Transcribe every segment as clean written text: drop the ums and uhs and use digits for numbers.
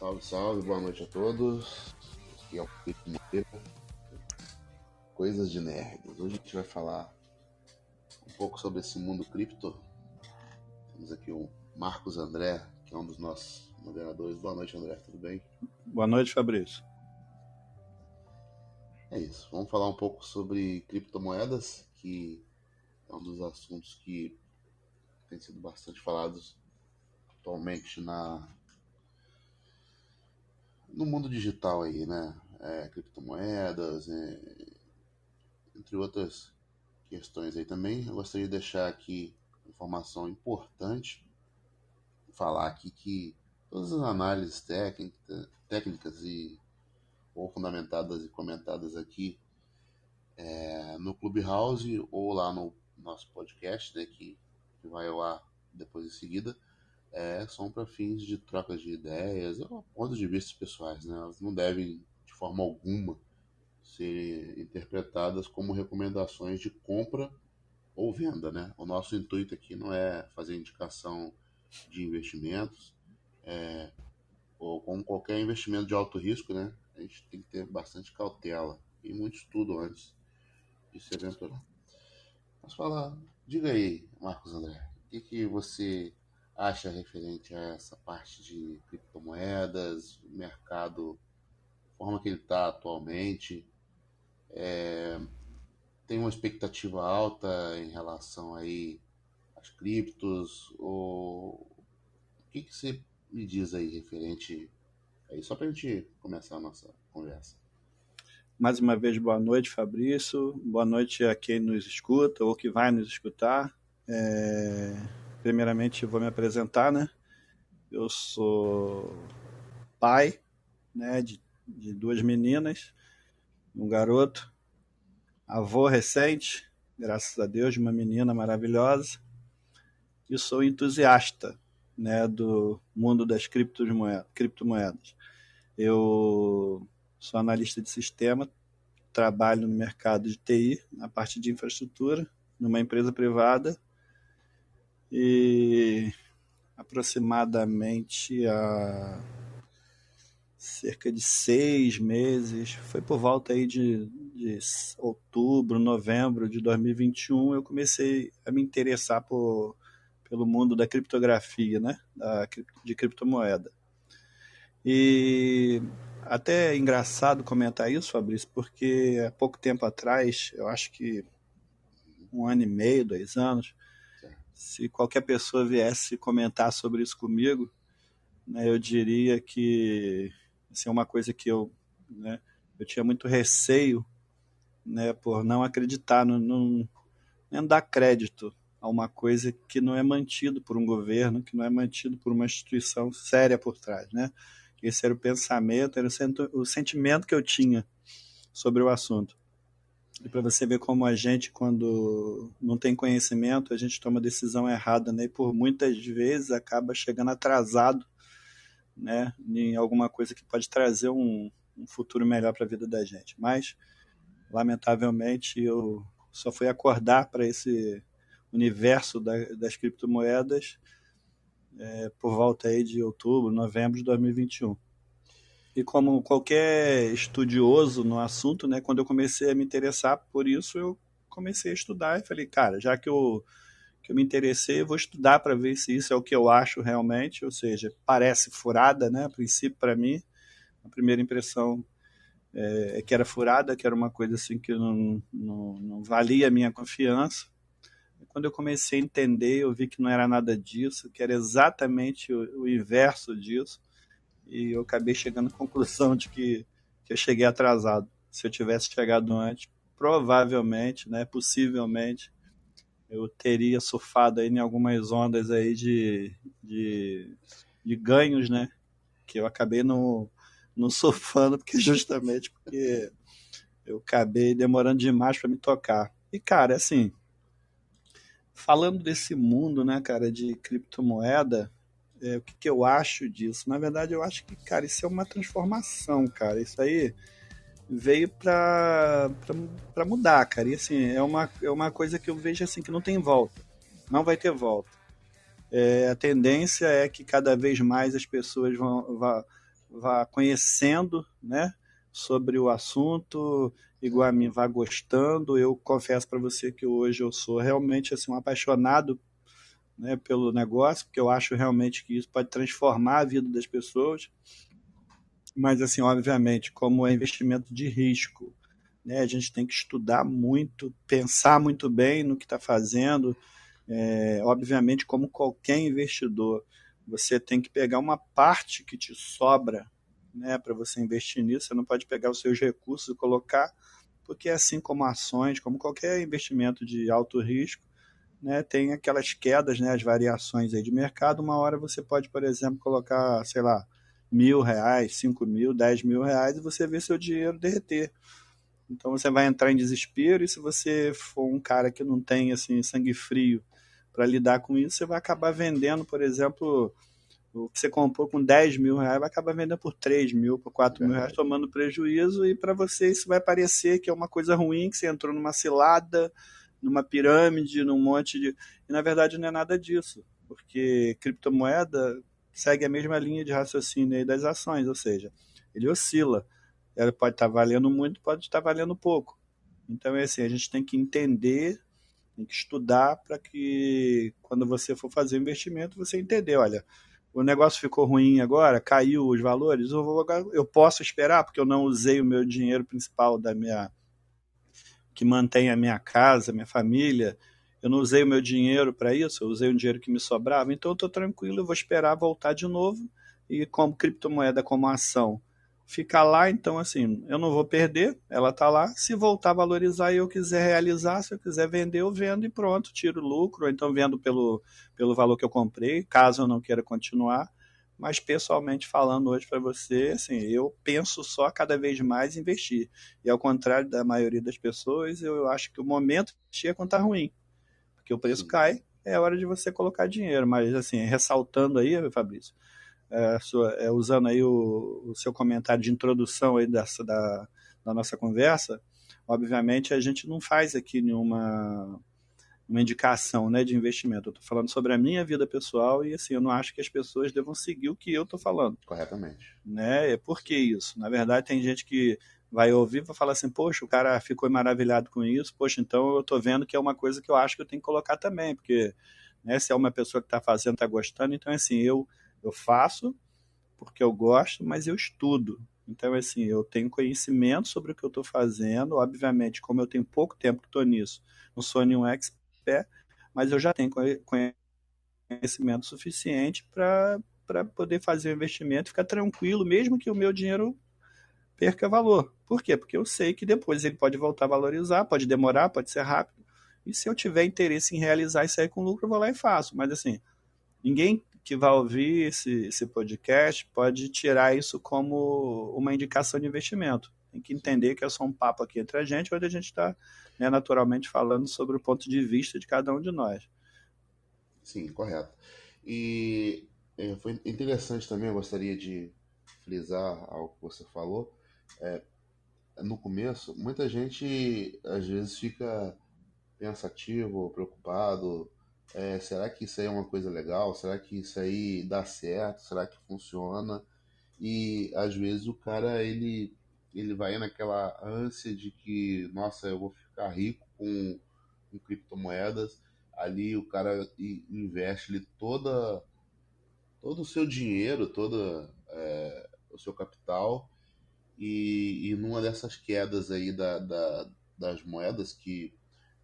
Salve, salve, boa noite a todos. Aqui é o Felipe Moreira, Coisas de Nerds. Hoje a gente vai falar um pouco sobre esse mundo cripto. Temos aqui o Marcos André, que é um dos nossos moderadores. Boa noite, André, tudo bem? Boa noite, Fabrício. É isso, vamos falar um pouco sobre criptomoedas, que é um dos assuntos que tem sido bastante falados atualmente no mundo digital aí, né? Criptomoedas, entre outras questões aí também. Eu gostaria de deixar aqui informação importante, falar aqui que todas as análises técnicas ou fundamentadas e comentadas aqui no Clubhouse ou lá no nosso podcast, né, que vai ao ar depois em seguida, são para fins de trocas de ideias ou pontos de vista pessoais, né? Elas não devem, de forma alguma, ser interpretadas como recomendações de compra ou venda, né? O nosso intuito aqui não é fazer indicação de investimentos, ou como qualquer investimento de alto risco, né? A gente tem que ter bastante cautela e muito estudo antes de se aventurar. Mas diga aí, Marcos André, o que você acha referente a essa parte de criptomoedas, mercado, forma que ele está atualmente? Tem uma expectativa alta em relação aí às criptos? Ou o que você me diz aí referente a isso? Só para a gente começar a nossa conversa. Mais uma vez, boa noite, Fabrício. Boa noite a quem nos escuta ou que vai nos escutar. Primeiramente, eu vou me apresentar, né? Eu sou pai, né, de duas meninas, um garoto, avô recente, graças a Deus, de uma menina maravilhosa, e sou entusiasta, né, do mundo das criptomoedas. Eu sou analista de sistema, trabalho no mercado de TI, na parte de infraestrutura, numa empresa privada, e aproximadamente há cerca de 6 meses, foi por volta aí de outubro, novembro de 2021, eu comecei a me interessar pelo mundo da criptografia, né? De criptomoeda. E até é engraçado comentar isso, Fabrício, porque há pouco tempo atrás, eu acho que 1 ano e meio, 2 anos, se qualquer pessoa viesse comentar sobre isso comigo, né, eu diria que assim, é uma coisa que eu tinha muito receio, né, por não acreditar, não dar crédito a uma coisa que não é mantido por um governo, que não é mantido por uma instituição séria por trás, né? Esse era o pensamento, era o sentimento que eu tinha sobre o assunto. E para você ver como a gente, quando não tem conhecimento, a gente toma decisão errada, né? E por muitas vezes acaba chegando atrasado, né? Em alguma coisa que pode trazer um futuro melhor para a vida da gente. Mas, lamentavelmente, eu só fui acordar para esse universo das criptomoedas por volta aí de outubro, novembro de 2021. E como qualquer estudioso no assunto, né, quando eu comecei a me interessar por isso, eu comecei a estudar e falei, cara, já que eu me interessei, eu vou estudar para ver se isso é o que eu acho realmente, ou seja, parece furada, né, a princípio para mim, a primeira impressão é que era furada, que era uma coisa assim que não valia a minha confiança. E quando eu comecei a entender, eu vi que não era nada disso, que era exatamente o inverso disso, e eu acabei chegando à conclusão de que eu cheguei atrasado. Se eu tivesse chegado antes, provavelmente, né, possivelmente, eu teria surfado aí em algumas ondas aí de ganhos, né, que eu acabei não surfando, justamente porque eu acabei demorando demais para me tocar. E, cara, assim, falando desse mundo, né, cara, de criptomoeda, o que eu acho disso? Na verdade, eu acho que, cara, isso é uma transformação, cara. Isso aí veio pra mudar, cara. E, assim, é uma coisa que eu vejo, assim, que não tem volta. Não vai ter volta. A tendência é que cada vez mais as pessoas vá conhecendo, né, sobre o assunto, igual a mim, vá gostando. Eu confesso para você que hoje eu sou realmente assim, um apaixonado, né, pelo negócio, porque eu acho realmente que isso pode transformar a vida das pessoas, mas assim, obviamente, como é investimento de risco, né, a gente tem que estudar muito, pensar muito bem no que está fazendo. Obviamente, como qualquer investidor, você tem que pegar uma parte que te sobra, né, para você investir nisso. Você não pode pegar os seus recursos e colocar, porque assim como ações, como qualquer investimento de alto risco, né, tem aquelas quedas, né, as variações aí de mercado. Uma hora você pode, por exemplo, colocar, sei lá, R$ 1.000, 5.000, R$ 10.000 e você vê seu dinheiro derreter. Então você vai entrar em desespero, e se você for um cara que não tem assim sangue frio para lidar com isso, você vai acabar vendendo, por exemplo, o que você comprou com R$ 10.000, vai acabar vendendo por 3.000, por R$ 4.000, Verdade. tomando prejuízo, e para você isso vai parecer que é uma coisa ruim, que você entrou numa cilada, numa pirâmide, num monte de... E na verdade não é nada disso, porque criptomoeda segue a mesma linha de raciocínio aí das ações, ou seja, ele oscila. Ela pode estar valendo muito, pode estar valendo pouco. Então é assim, a gente tem que entender, tem que estudar para que quando você for fazer o investimento, você entender, olha, o negócio ficou ruim agora, caiu os valores, eu posso esperar, porque eu não usei o meu dinheiro principal da minha, que mantém a minha casa, a minha família, eu não usei o meu dinheiro para isso, eu usei o dinheiro que me sobrava, então eu estou tranquilo, eu vou esperar voltar de novo, e como criptomoeda, como ação, ficar lá, então assim, eu não vou perder, ela está lá, se voltar a valorizar e eu quiser realizar, se eu quiser vender, eu vendo e pronto, tiro lucro, ou então vendo pelo valor que eu comprei, caso eu não queira continuar. Mas pessoalmente falando hoje para você, assim, eu penso só cada vez mais em investir. E ao contrário da maioria das pessoas, eu acho que o momento de investir é quando está ruim, porque o preço Sim. cai, é hora de você colocar dinheiro. Mas assim, ressaltando aí, Fabrício, usando aí o seu comentário de introdução aí da nossa conversa, obviamente a gente não faz aqui nenhuma uma indicação, né, de investimento. Eu estou falando sobre a minha vida pessoal, e assim, eu não acho que as pessoas devam seguir o que eu estou falando, Corretamente. né? Por que isso? Na verdade, tem gente que vai ouvir e vai falar assim, poxa, o cara ficou maravilhado com isso, poxa, então eu estou vendo que é uma coisa que eu acho que eu tenho que colocar também, porque, né, se é uma pessoa que está fazendo, está gostando, então assim, eu faço porque eu gosto, mas eu estudo. Então, assim, eu tenho conhecimento sobre o que eu estou fazendo. Obviamente, como eu tenho pouco tempo que estou nisso, não sou nenhum expert, mas eu já tenho conhecimento suficiente para poder fazer o investimento e ficar tranquilo, mesmo que o meu dinheiro perca valor. Por quê? Porque eu sei que depois ele pode voltar a valorizar, pode demorar, pode ser rápido. E se eu tiver interesse em realizar e sair com lucro, eu vou lá e faço. Mas assim, ninguém que vai ouvir esse podcast pode tirar isso como uma indicação de investimento. Tem que Sim. entender que é só um papo aqui entre a gente, onde a gente está, né, naturalmente falando sobre o ponto de vista de cada um de nós. Sim, correto. E foi interessante também, eu gostaria de frisar algo que você falou. É, no começo, muita gente às vezes fica pensativo, preocupado. Será que isso aí é uma coisa legal? Será que isso aí dá certo? Será que funciona? E às vezes o cara ele vai naquela ânsia de que, nossa, eu vou ficar rico com criptomoedas. Ali o cara investe ali todo o seu dinheiro, todo o seu capital, e numa dessas quedas aí das moedas, que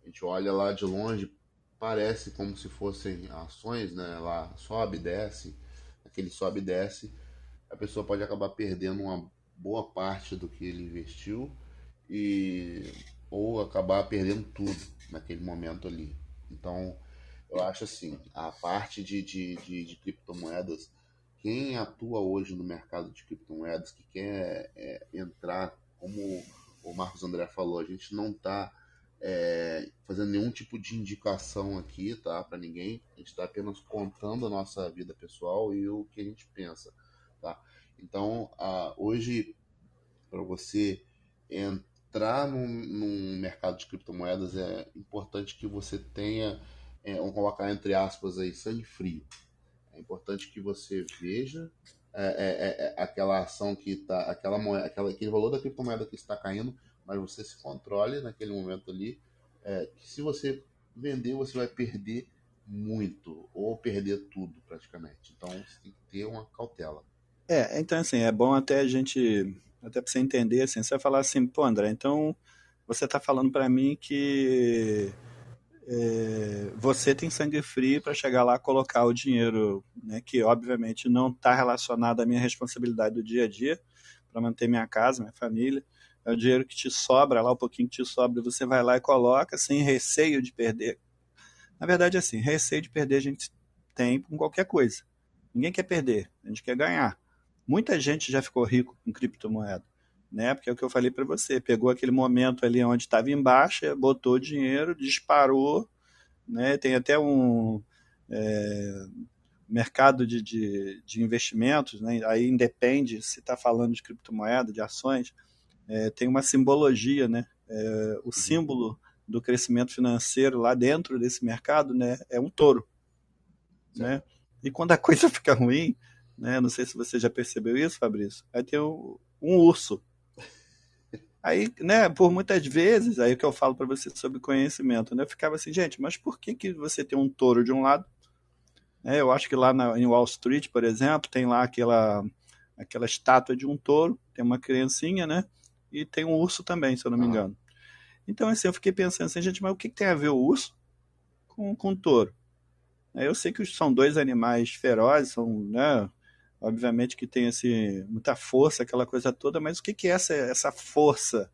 a gente olha lá de longe, parece como se fossem ações, né? Lá sobe, desce, aquele sobe e desce, a pessoa pode acabar perdendo uma boa parte do que ele investiu, e ou acabar perdendo tudo naquele momento ali. Então, eu acho assim, a parte de criptomoedas, quem atua hoje no mercado de criptomoedas, que quer entrar, como o Marcos André falou, a gente não está fazendo nenhum tipo de indicação aqui, tá, para ninguém. A gente está apenas contando a nossa vida pessoal e o que a gente pensa, tá? Então, hoje, para você entrar num mercado de criptomoedas, é importante que você tenha, vamos colocar entre aspas aí, sangue frio. É importante que você veja, aquela ação que está, aquela moeda, aquele valor da criptomoeda que está caindo, mas você se controle naquele momento ali, que se você vender, você vai perder muito, ou perder tudo praticamente. Então você tem que ter uma cautela. Então assim, é bom até a gente, até para você entender, assim, você vai falar assim, pô André, então você está falando para mim que você tem sangue frio para chegar lá e colocar o dinheiro, né, que obviamente não está relacionado à minha responsabilidade do dia a dia, para manter minha casa, minha família. É o dinheiro que te sobra lá, o pouquinho que te sobra, você vai lá e coloca sem receio de perder. Na verdade, assim, receio de perder a gente tem com qualquer coisa. Ninguém quer perder, a gente quer ganhar. Muita gente já ficou rico com criptomoeda, né? Porque é o que eu falei para você, pegou aquele momento ali onde estava em baixa, botou o dinheiro, disparou, né? Tem até um mercado de investimentos, né? Aí independe se está falando de criptomoeda, de ações, tem uma simbologia, né? O Uhum. símbolo do crescimento financeiro lá dentro desse mercado, né? É um touro, Certo. né? E quando a coisa fica ruim, né? Não sei se você já percebeu isso, Fabrício, aí tem um urso. Aí, né, por muitas vezes, aí o que eu falo para você sobre conhecimento, né, eu ficava assim, gente, mas por que que você tem um touro de um lado? Eu acho que lá em Wall Street, por exemplo, tem lá aquela estátua de um touro, tem uma criancinha, né? E tem um urso também, se eu não me Aham. engano. Então, assim, eu fiquei pensando assim, gente, mas o que tem a ver o urso com o touro? Eu sei que são dois animais ferozes, são, né? Obviamente que tem muita força, aquela coisa toda, mas o que é essa força?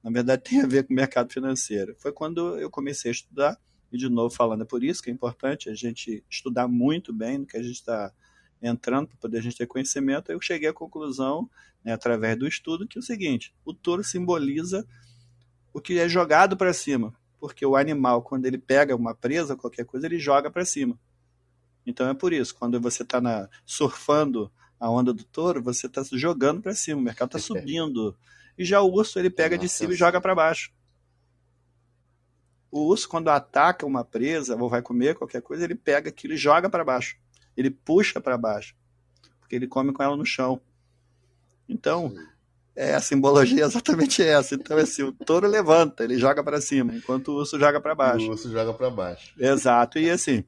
Na verdade, tem a ver com o mercado financeiro. Foi quando eu comecei a estudar, e de novo falando, é por isso que é importante a gente estudar muito bem no que a gente está entrando, para poder a gente ter conhecimento. Eu cheguei à conclusão, né, através do estudo, que é o seguinte: o touro simboliza o que é jogado para cima, porque o animal, quando ele pega uma presa, qualquer coisa, ele joga para cima. Então é por isso, quando você está surfando a onda do touro, você está jogando para cima, o mercado está subindo. E já o urso, ele Tá pega na de cima e joga ascensão. para baixo. O urso, quando ataca uma presa ou vai comer qualquer coisa, ele pega aquilo e joga para baixo. Ele puxa para baixo, porque ele come com ela no chão. Isso Então, aí. a simbologia é exatamente essa. Então, assim, o touro levanta, ele joga para cima, enquanto o urso joga para E o baixo. urso joga para baixo. Exato. E assim,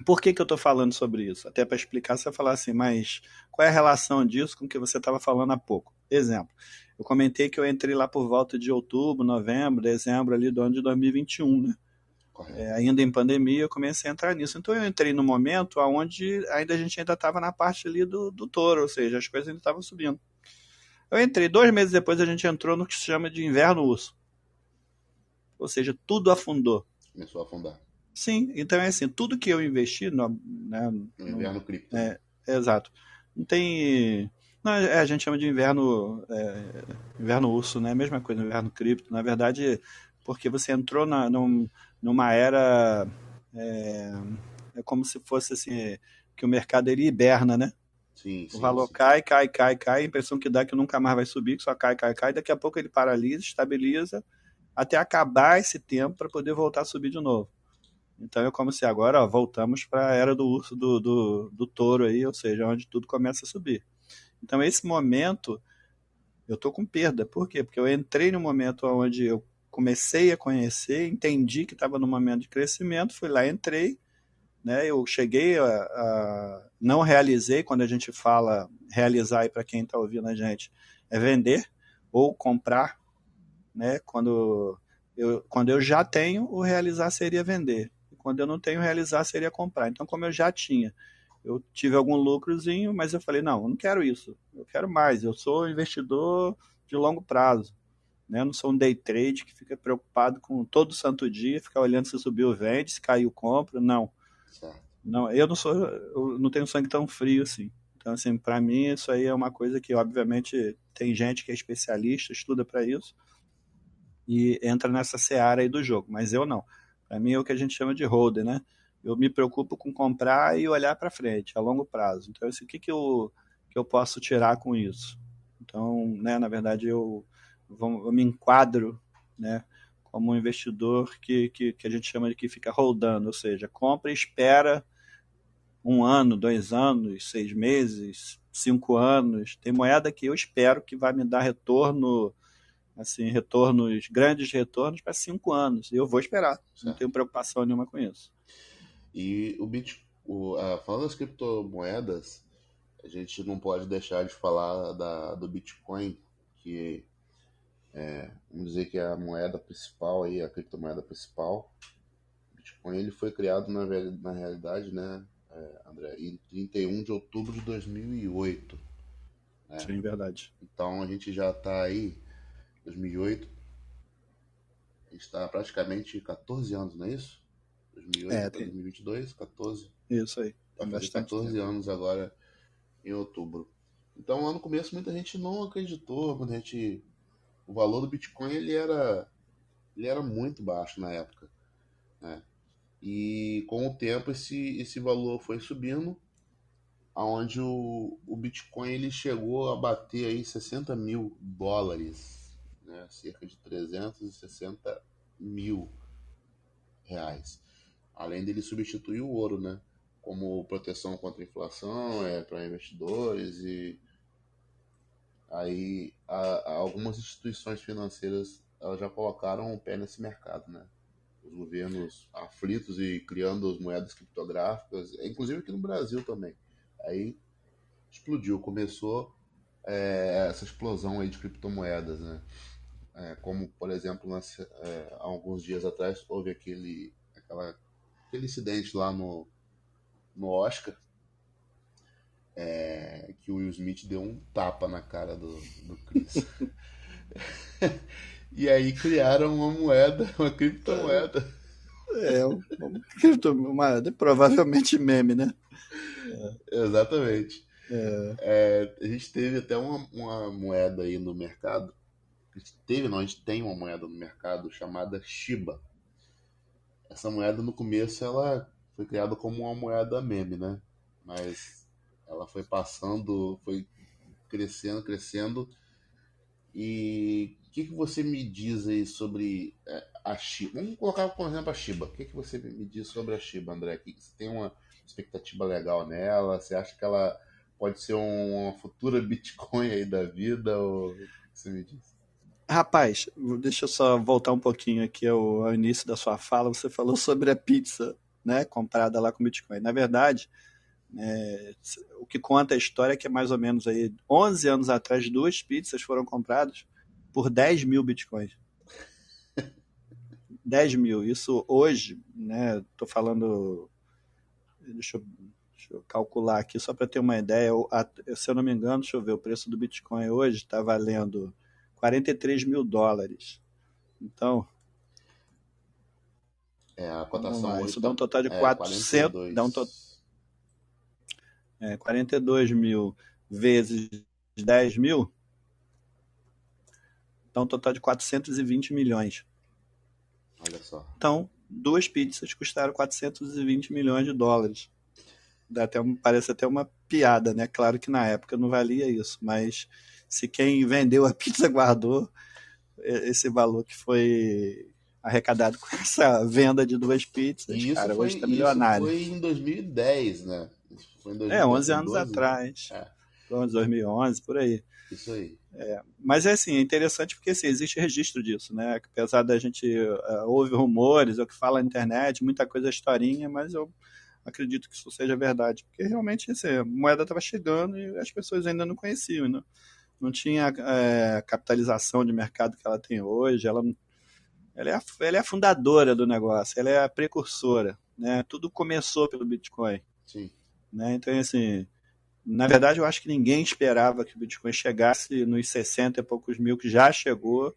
por que eu estou falando sobre isso? Até para explicar, você vai falar assim, mas qual é a relação disso com o que você estava falando há pouco? Exemplo, eu comentei que eu entrei lá por volta de outubro, novembro, dezembro ali do ano de 2021, né? Correto. Ainda em pandemia, eu comecei a entrar nisso. Então eu entrei no momento onde ainda a gente ainda estava na parte ali do touro, ou seja, as coisas ainda estavam subindo. Eu entrei, 2 meses depois a gente entrou no que se chama de inverno urso. Ou seja, tudo afundou. Começou a afundar. Sim, então é assim, tudo que eu investi, né, No inverno cripto, né? exato. Não tem. Não, a gente chama de inverno, inverno urso, né? Mesma coisa, inverno cripto. Na verdade, porque você entrou numa era. É, é como se fosse assim, que o mercado ele hiberna, né? Sim, O sim, valor sim. cai, cai, cai, cai, a impressão que dá é que nunca mais vai subir, que só cai, cai, cai, daqui a pouco ele paralisa, estabiliza, até acabar esse tempo para poder voltar a subir de novo. Então é como se agora, ó, voltamos para a era do urso, do touro aí, ou seja, onde tudo começa a subir. Então esse momento eu tô com perda. Por quê? Porque eu entrei no momento onde eu comecei a conhecer, entendi que estava no momento de crescimento, fui lá, entrei, né? Eu cheguei não realizei, quando a gente fala realizar aí para quem está ouvindo a gente, é vender ou comprar, né? Quando eu já tenho, o realizar seria vender. E quando eu não tenho, realizar seria comprar. Então, como eu já tinha, eu tive algum lucrozinho, mas eu falei, não, eu não quero isso, eu quero mais. Eu sou investidor de longo prazo, né? Eu não sou um day trade que fica preocupado com todo santo dia, ficar olhando se subiu, vende, se caiu, compra. Não. Certo. Não, eu não tenho sangue tão frio assim. Então, assim, para mim isso aí é uma coisa que, obviamente, tem gente que é especialista, estuda para isso e entra nessa seara aí do jogo, mas eu não. Para mim é o que a gente chama de holder, né? Eu me preocupo com comprar e olhar para frente, a longo prazo. Então, assim, o que eu posso tirar com isso? Então, né, na verdade, eu me enquadro, né, como um investidor que a gente chama de que fica rodando, ou seja, compra e espera 1 ano, 2 anos, 6 meses, 5 anos. Tem moeda que eu espero que vai me dar retorno, assim, retornos, grandes retornos para 5 anos. E eu vou esperar. Não certo. tenho preocupação nenhuma com isso. E falando das criptomoedas, a gente não pode deixar de falar do Bitcoin, que vamos dizer que é a moeda principal aí, a criptomoeda principal. O Bitcoin ele foi criado na realidade, né, André, em 31 de outubro de 2008. Sim, verdade. Então a gente já está aí, 2008, a gente está praticamente 14 anos, não é isso? 2008 para 2022, 14. Isso aí. Vai fazer Bastante 14 tempo. anos agora em outubro. Então lá no começo muita gente não acreditou, o valor do Bitcoin ele era muito baixo na época, né? E com o tempo esse valor foi subindo, aonde o Bitcoin ele chegou a bater aí 60 mil dólares, né? Cerca de 360 mil reais. Além dele substituir o ouro, né? Como proteção contra a inflação, para investidores e aí algumas instituições financeiras elas já colocaram o pé nesse mercado, né? Os governos aflitos e criando as moedas criptográficas, inclusive aqui no Brasil também. Aí explodiu, começou essa explosão aí de criptomoedas, né? Como, por exemplo, há alguns dias atrás houve aquele incidente lá no Oscar, que o Will Smith deu um tapa na cara do Chris. E aí criaram uma moeda, uma criptomoeda. Uma criptomoeda, provavelmente meme, né? Exatamente. A gente teve até uma moeda aí no mercado. A gente tem uma moeda no mercado chamada Shiba. Essa moeda no começo ela foi criada como uma moeda meme, né? Mas ela foi passando, foi crescendo, crescendo. E o que você me diz aí sobre a Shiba? Vamos colocar, por exemplo, a Shiba. O que você me diz sobre a Shiba, André? Você tem uma expectativa legal nela? Você acha que ela pode ser uma futura Bitcoin aí da vida? Ou o que você me diz? Rapaz, deixa eu só voltar um pouquinho aqui ao início da sua fala. Você falou sobre a pizza, né, comprada lá com Bitcoin. Na verdade, o que conta a história é que mais ou menos aí 11 anos atrás, 2 pizzas foram compradas por 10 mil Bitcoins. 10 mil. Isso hoje, né? Tô falando. Deixa eu calcular aqui só para ter uma ideia. Se eu não me engano, deixa eu ver, o preço do Bitcoin hoje está valendo 43 mil dólares. Então, A vamos cotação lá, hoje isso dá está um total de 400, dá 42 mil vezes 10 mil, dá um total de 420 milhões. Olha só. Então, 2 pizzas custaram 420 milhões de dólares. Parece até uma piada, né? Claro que na época não valia isso, mas se quem vendeu a pizza guardou esse valor que foi arrecadado com essa venda de 2 pizzas, E cara, hoje está milionário. foi em 2010, né? Isso foi em 2010, 11 tem anos 12 anos. anos. 2011, por aí. Isso aí. Mas é assim, é interessante porque assim, existe registro disso, né? Apesar da gente ouve rumores, é o que fala na internet, muita coisa é historinha, mas eu acredito que isso seja verdade, porque realmente assim, a moeda estava chegando e as pessoas ainda não conheciam, né? Não tinha a capitalização de mercado que ela tem hoje, ela é a fundadora do negócio, ela é a precursora, né? Tudo começou pelo Bitcoin, Sim. né? Então, assim, na verdade, eu acho que ninguém esperava que o Bitcoin chegasse nos 60 e poucos mil, que já chegou,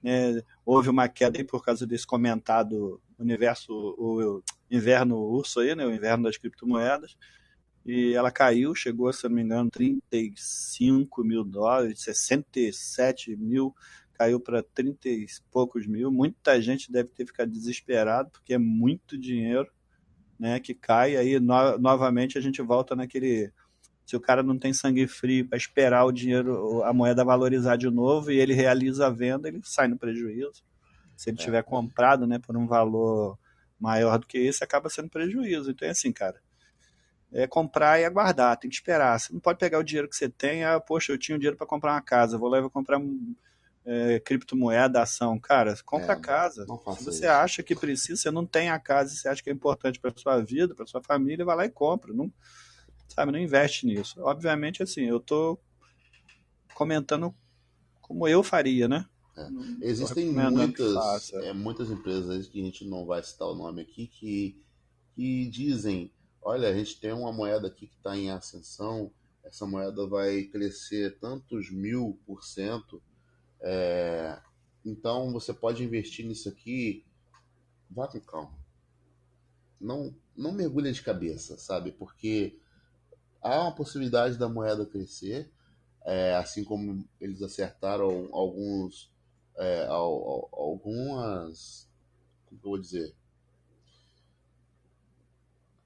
né? Houve uma queda aí por causa desse comentado o inverno urso aí, né? O inverno das criptomoedas, e ela caiu, chegou, se eu não me engano, 35 mil dólares, 67 mil, caiu para 30 e poucos mil. Muita gente deve ter ficado desesperado, porque é muito dinheiro, né, que cai. Aí novamente a gente volta naquele. Se o cara não tem sangue frio para esperar o dinheiro, a moeda valorizar de novo e ele realiza a venda, ele sai no prejuízo. Se ele tiver comprado, né, por um valor maior do que esse, acaba sendo prejuízo. Então é assim, cara. é comprar e aguardar, tem que esperar. Você não pode pegar o dinheiro que você tem, poxa, eu tinha o dinheiro para comprar uma casa, vou lá e vou comprar criptomoeda, ação. Cara, compra a casa. Não Se faça você isso. acha que precisa, você não tem a casa, você acha que é importante para sua vida, para sua família, vai lá e compra. Não, sabe, não investe nisso. Obviamente, assim, eu estou comentando como eu faria, né? Não estou Existem recomendando que faça. muitas empresas que a gente não vai citar o nome aqui que dizem, olha, a gente tem uma moeda aqui que está em ascensão, essa moeda vai crescer tantos 1000%, então você pode investir nisso aqui, vá com calma. Não mergulha de cabeça, sabe? Porque há uma possibilidade da moeda crescer, assim como eles acertaram algumas, como que eu vou dizer?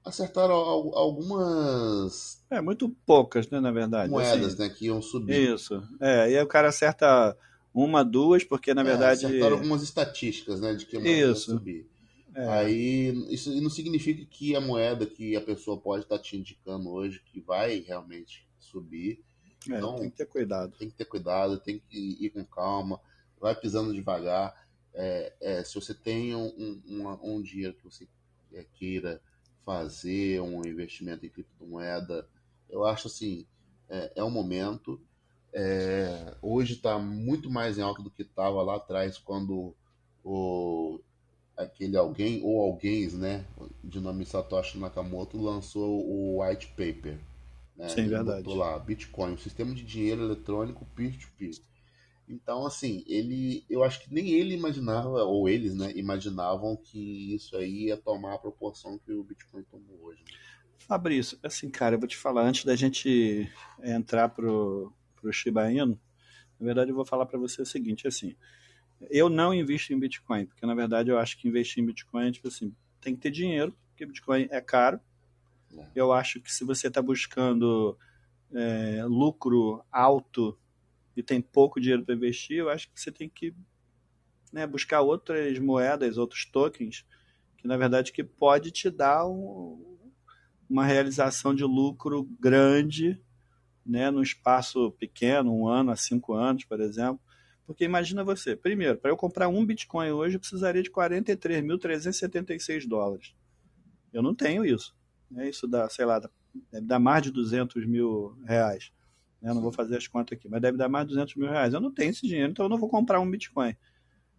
Acertaram algumas Muito poucas, né, na verdade. moedas, Assim, né, que iam subir. isso. E aí o cara acerta uma, duas, porque na Acertaram verdade. algumas estatísticas, né, de que a moeda ia Isso. subir. É, Aí, isso não significa que a moeda que a pessoa pode estar te indicando hoje que vai realmente subir. tem Então, que ter cuidado. tem que ter cuidado, tem que ir com calma, vai pisando devagar. Se você tem um dinheiro que você queira fazer um investimento em criptomoeda, eu acho assim, é um momento. Hoje está muito mais em alta do que estava lá atrás, quando o, aquele alguém, ou alguém, né, de nome Satoshi Nakamoto, lançou o white paper, né? Sim, Ele botou verdade. lá Bitcoin, um sistema de dinheiro eletrônico peer-to-peer. Então, assim, eu acho que nem ele imaginava, ou eles, né, imaginavam que isso aí ia tomar a proporção que o Bitcoin tomou hoje, né? Fabrício, assim, cara, eu vou te falar, antes da gente entrar pro Shiba Inu, na verdade eu vou falar para você o seguinte, assim, eu não invisto em Bitcoin, porque na verdade eu acho que investir em Bitcoin, tipo assim, tem que ter dinheiro, porque Bitcoin é caro. É, Eu acho que se você está buscando lucro alto e tem pouco dinheiro para investir, eu acho que você tem que, né, buscar outras moedas, outros tokens, que na verdade que pode te dar uma realização de lucro grande, né, num espaço pequeno, 1 ano a 5 anos, por exemplo. Porque imagina você, primeiro, para eu comprar um Bitcoin hoje, eu precisaria de 43.376 dólares. Eu não tenho isso. Né? Isso dá, sei lá, deve dar mais de 200 mil reais. Né? Eu não vou sim, fazer as contas aqui, mas deve dar mais de 200 mil reais. Eu não tenho esse dinheiro, então eu não vou comprar um Bitcoin.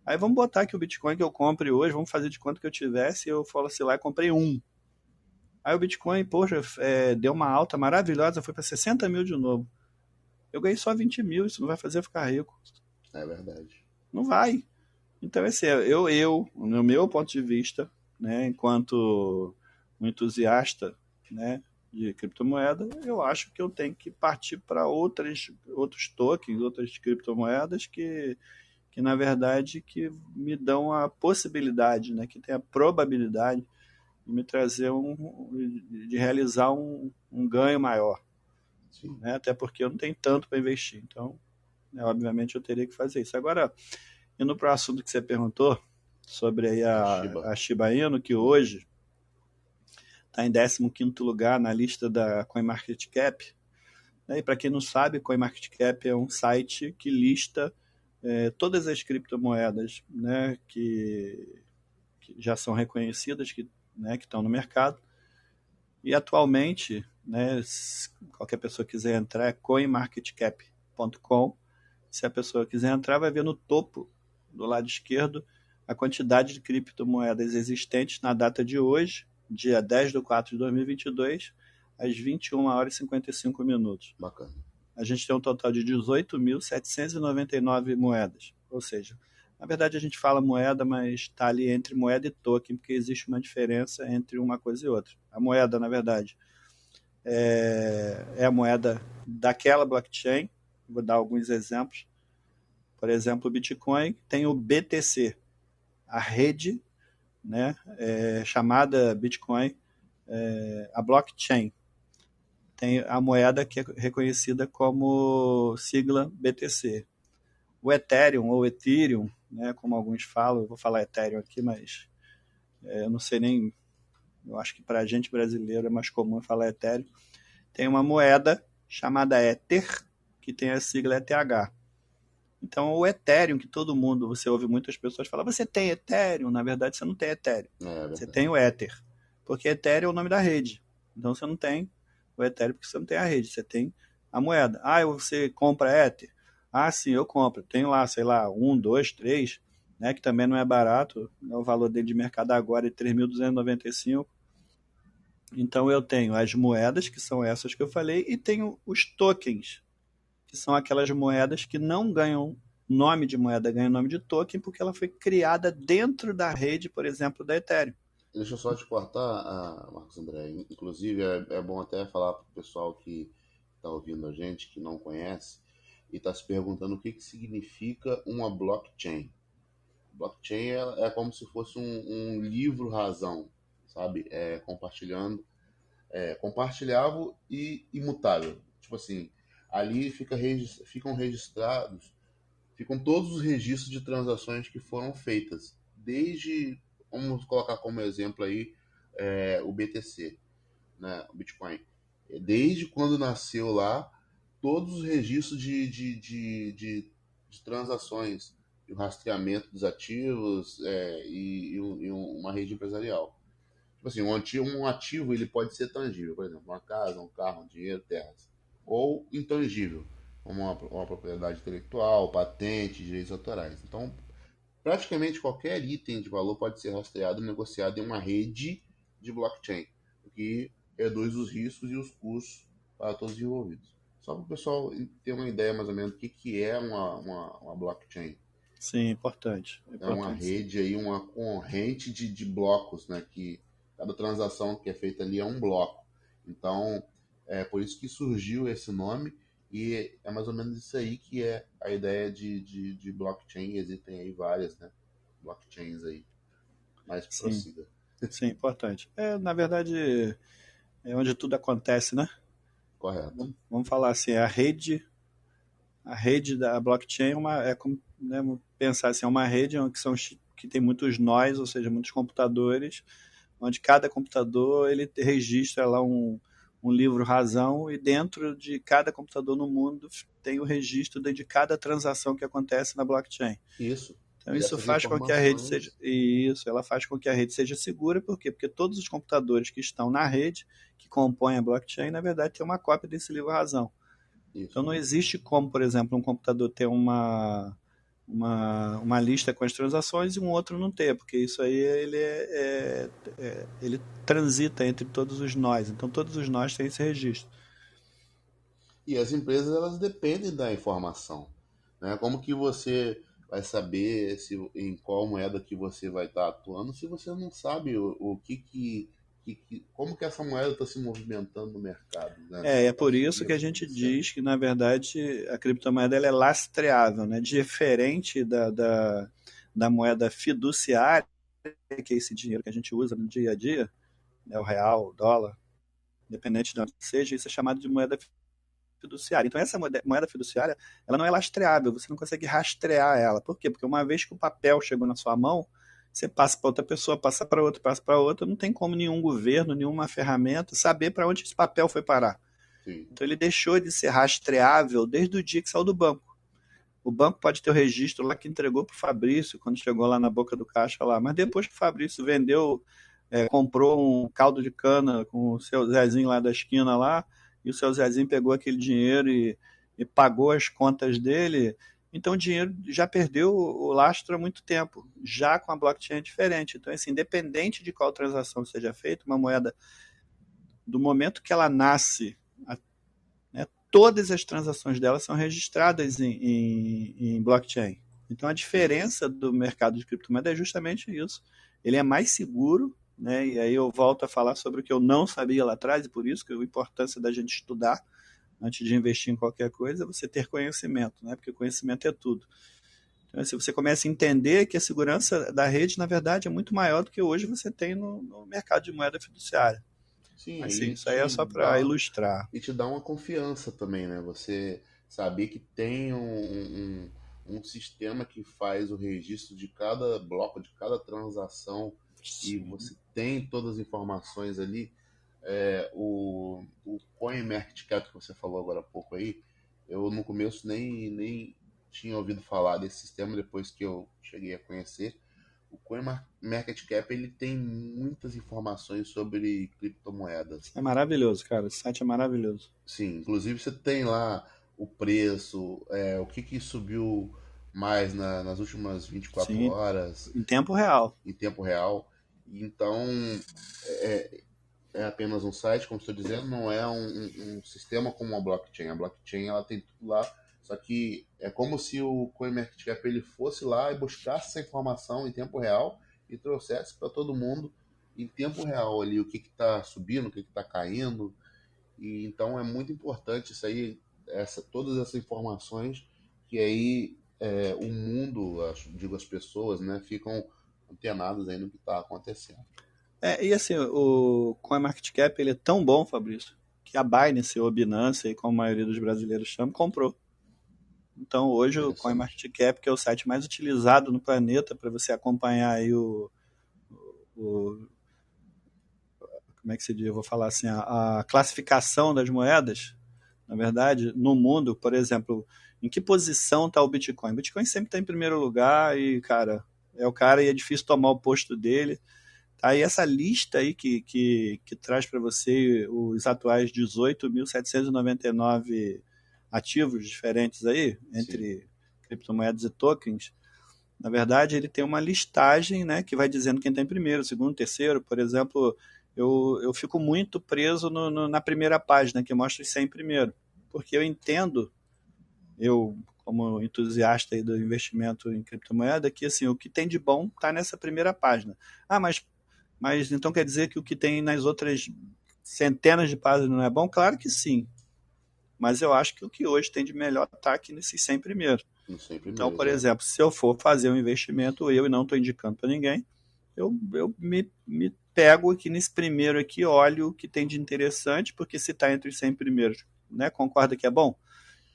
Aí vamos botar que o Bitcoin que eu compre hoje, vamos fazer de quanto que eu tivesse, eu falo assim lá e comprei um. Aí o Bitcoin, poxa, deu uma alta maravilhosa, foi para 60 mil de novo. Eu ganhei só 20 mil, isso não vai fazer eu ficar rico. é verdade. Não vai. Então, assim, no meu ponto de vista, né, enquanto um entusiasta, né, de criptomoeda, eu acho que eu tenho que partir para outros tokens, outras criptomoedas que na verdade, que me dão a possibilidade, né, que tem a probabilidade de me trazer de realizar um ganho maior. Sim, Né, até porque eu não tenho tanto para investir. Então, né, obviamente, eu teria que fazer isso. Agora, indo para o assunto que você perguntou, sobre aí a Shiba. a Shiba Inu, que hoje está em 15º lugar na lista da CoinMarketCap. Né? E para quem não sabe, CoinMarketCap é um site que lista todas as criptomoedas, né, que já são reconhecidas, né, que estão no mercado. E atualmente, né, se qualquer pessoa quiser entrar, é coinmarketcap.com. Se a pessoa quiser entrar, vai ver no topo, do lado esquerdo, a quantidade de criptomoedas existentes na data de hoje, dia 10 de 4 de 2022, às 21 horas e 55 minutos. Bacana. A gente tem um total de 18.799 moedas. Ou seja, na verdade a gente fala moeda, mas está ali entre moeda e token, porque existe uma diferença entre uma coisa e outra. A moeda, na verdade, é a moeda daquela blockchain. Vou dar alguns exemplos. Por exemplo, o Bitcoin tem o BTC, a rede, né, chamada Bitcoin, a blockchain. Tem a moeda que é reconhecida como sigla BTC. O Ethereum ou Ethereum, né, como alguns falam, eu vou falar Ethereum aqui, mas eu não sei nem eu acho que para a gente brasileiro é mais comum falar Ethereum, tem uma moeda chamada Ether, que tem a sigla ETH. Então, o Ethereum, que todo mundo, você ouve muitas pessoas falar, você tem Ethereum? Na verdade, você não tem Ethereum. Você tem o Ether. Porque Ethereum é o nome da rede. Então, você não tem o Ethereum porque você não tem a rede. Você tem a moeda. Ah, você compra Ether? Ah, sim, eu compro. Tenho lá, sei lá, 1, 2, 3, né, que também não é barato. O valor dele de mercado agora é 3.295. Então, eu tenho as moedas, que são essas que eu falei, e tenho os tokens, que são aquelas moedas que não ganham nome de moeda, ganham nome de token, porque ela foi criada dentro da rede, por exemplo, da Ethereum. Deixa eu só te cortar, Marcos André. Inclusive, é bom até falar para o pessoal que está ouvindo a gente, que não conhece, e está se perguntando o que significa uma blockchain. Blockchain é como se fosse um livro razão, sabe? Compartilhável e imutável. Tipo assim, ali ficam todos os registros de transações que foram feitas, desde, vamos colocar como exemplo aí, o BTC, né, o Bitcoin. Desde quando nasceu lá, todos os registros de transações, e o rastreamento dos ativos e uma rede empresarial. Tipo assim, um ativo ele pode ser tangível, por exemplo, uma casa, um carro, um dinheiro, terras. Ou intangível, como uma propriedade intelectual, patente, direitos autorais. Então, praticamente qualquer item de valor pode ser rastreado e negociado em uma rede de blockchain, o que reduz os riscos e os custos para todos os envolvidos. Só para o pessoal ter uma ideia mais ou menos do que é uma blockchain. Sim, importante. É uma Importante, sim. rede aí, uma corrente de blocos, né? Que cada transação que é feita ali é um bloco. Então, é por isso que surgiu esse nome e é mais ou menos isso aí que é a ideia de blockchain. Existem aí várias, né? Blockchains aí. Mas Sim, prossiga. sim, importante. Na verdade, é onde tudo acontece, né? Correto. Vamos falar assim, a rede da blockchain é como, né, vamos pensar assim, é uma rede que tem muitos nós, ou seja, muitos computadores, onde cada computador ele registra lá um livro razão e dentro de cada computador no mundo tem o registro de cada transação que acontece na blockchain. Isso. Então E isso essas faz com que a rede seja informações. isso, ela faz com que a rede seja segura, por quê? Porque todos os computadores que estão na rede, que compõem a blockchain, na verdade tem uma cópia desse livro razão. Então Isso. não existe como, por exemplo, um computador ter uma lista com as transações e um outro não ter, porque isso aí ele transita entre todos os nós. Então todos os nós têm esse registro. E as empresas elas dependem da informação, né? Como que você vai saber em qual moeda que você vai estar atuando se você não sabe como que essa moeda está se movimentando no mercado, né? Se ela É está por isso que a subindo, gente descendo. diz que, na verdade, a criptomoeda ela é lastreável, né? Diferente da moeda fiduciária, que é esse dinheiro que a gente usa no dia a dia, né? O real, o dólar, independente de onde seja, isso é chamado de moeda fiduciária. Então, essa moeda fiduciária, ela não é lastreável, você não consegue rastrear ela. Por quê? Porque uma vez que o papel chegou na sua mão, você passa para outra pessoa, passa para outra, passa para outra, não tem como nenhum governo, nenhuma ferramenta saber para onde esse papel foi parar. Sim, Então, ele deixou de ser rastreável desde o dia que saiu do banco. O banco pode ter o registro lá que entregou para o Fabrício, quando chegou lá na boca do caixa lá, mas depois que o Fabrício vendeu, comprou um caldo de cana com o seu Zezinho lá da esquina lá, e o seu Zezinho pegou aquele dinheiro e pagou as contas dele, então o dinheiro já perdeu o lastro há muito tempo. Já com a blockchain é diferente. Então, assim, independente de qual transação seja feita, uma moeda, do momento que ela nasce, né, todas as transações dela são registradas em blockchain. Então a sim. diferença do mercado de criptomoeda é justamente isso. Ele é mais seguro, né? E aí eu volto a falar sobre o que eu não sabia lá atrás, e por isso que a importância da gente estudar antes de investir em qualquer coisa é você ter conhecimento, né? Porque conhecimento é tudo. Então, assim, você começa a entender que a segurança da rede, na verdade, é muito maior do que hoje você tem no mercado de moeda fiduciária. Sim, Mas sim, aí isso aí é só para ilustrar. te dá uma confiança também, né? Você saber que tem um sistema que faz o registro de cada bloco, de cada transação, e Sim. você tem todas as informações ali. O CoinMarketCap que você falou agora há pouco aí, eu no começo nem tinha ouvido falar desse sistema depois que eu cheguei a conhecer. O CoinMarketCap ele tem muitas informações sobre criptomoedas. É maravilhoso, cara. Esse site é maravilhoso. Sim, inclusive você tem lá o preço, o que subiu mais nas últimas 24 Sim, horas, em tempo real. em tempo real. Então, é, é apenas um site, como estou dizendo, não é um sistema como a blockchain. A blockchain ela tem tudo lá, só que é como se o CoinMarketCap ele fosse lá e buscasse essa informação em tempo real e trouxesse para todo mundo em tempo real ali o que está subindo, o que está caindo. E então é muito importante isso aí, todas essas informações que aí o mundo, digo as pessoas, né, ficam antenadas aí no que está acontecendo. E assim, o CoinMarketCap ele é tão bom, Fabrício, que a Binance ou Binance, aí, como a maioria dos brasileiros chama, comprou. Então hoje o Interessante. CoinMarketCap, que é o site mais utilizado no planeta para você acompanhar aí o, como é que se diz? Eu vou falar assim, a classificação das moedas, na verdade, no mundo, por exemplo, em que posição está o Bitcoin? O Bitcoin sempre está em primeiro lugar e, cara, é o cara e é difícil tomar o posto dele. Aí essa lista aí que traz para você os atuais 18.799 ativos diferentes aí, Sim, entre criptomoedas e tokens, na verdade ele tem uma listagem, né, que vai dizendo quem está em primeiro, segundo, terceiro. Por exemplo, eu fico muito preso na primeira página, que mostra os 100 primeiro, porque eu entendo, eu como entusiasta aí do investimento em criptomoeda, que assim, o que tem de bom está nessa primeira página. Ah, mas então quer dizer que o que tem nas outras centenas de páginas não é bom? Claro que sim. Mas eu acho que o que hoje tem de melhor está aqui nesses 100 primeiros. não sei Então, primeiro, por exato. exemplo, se eu for fazer um investimento, eu e não estou indicando para ninguém, eu me pego aqui nesse primeiro aqui, olho o que tem de interessante, porque se está entre os 100 primeiros, né, concorda que é bom?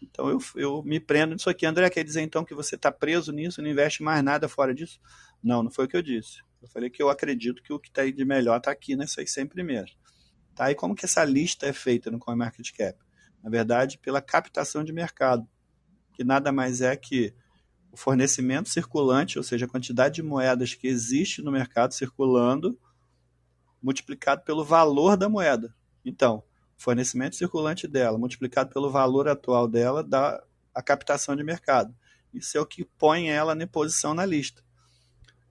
Então eu me prendo nisso aqui. André, quer dizer então que você está preso nisso, não investe mais nada fora disso? Não, não foi o que eu disse. Eu falei que eu acredito que o que está aí de melhor está aqui nessas 100 primeiras. Tá? E como que essa lista é feita no CoinMarketCap? Na verdade, pela captação de mercado, que nada mais é que o fornecimento circulante, ou seja, a quantidade de moedas que existe no mercado circulando, multiplicado pelo valor da moeda. Então, o fornecimento circulante dela, multiplicado pelo valor atual dela, dá a captação de mercado. Isso é o que põe ela em posição na lista.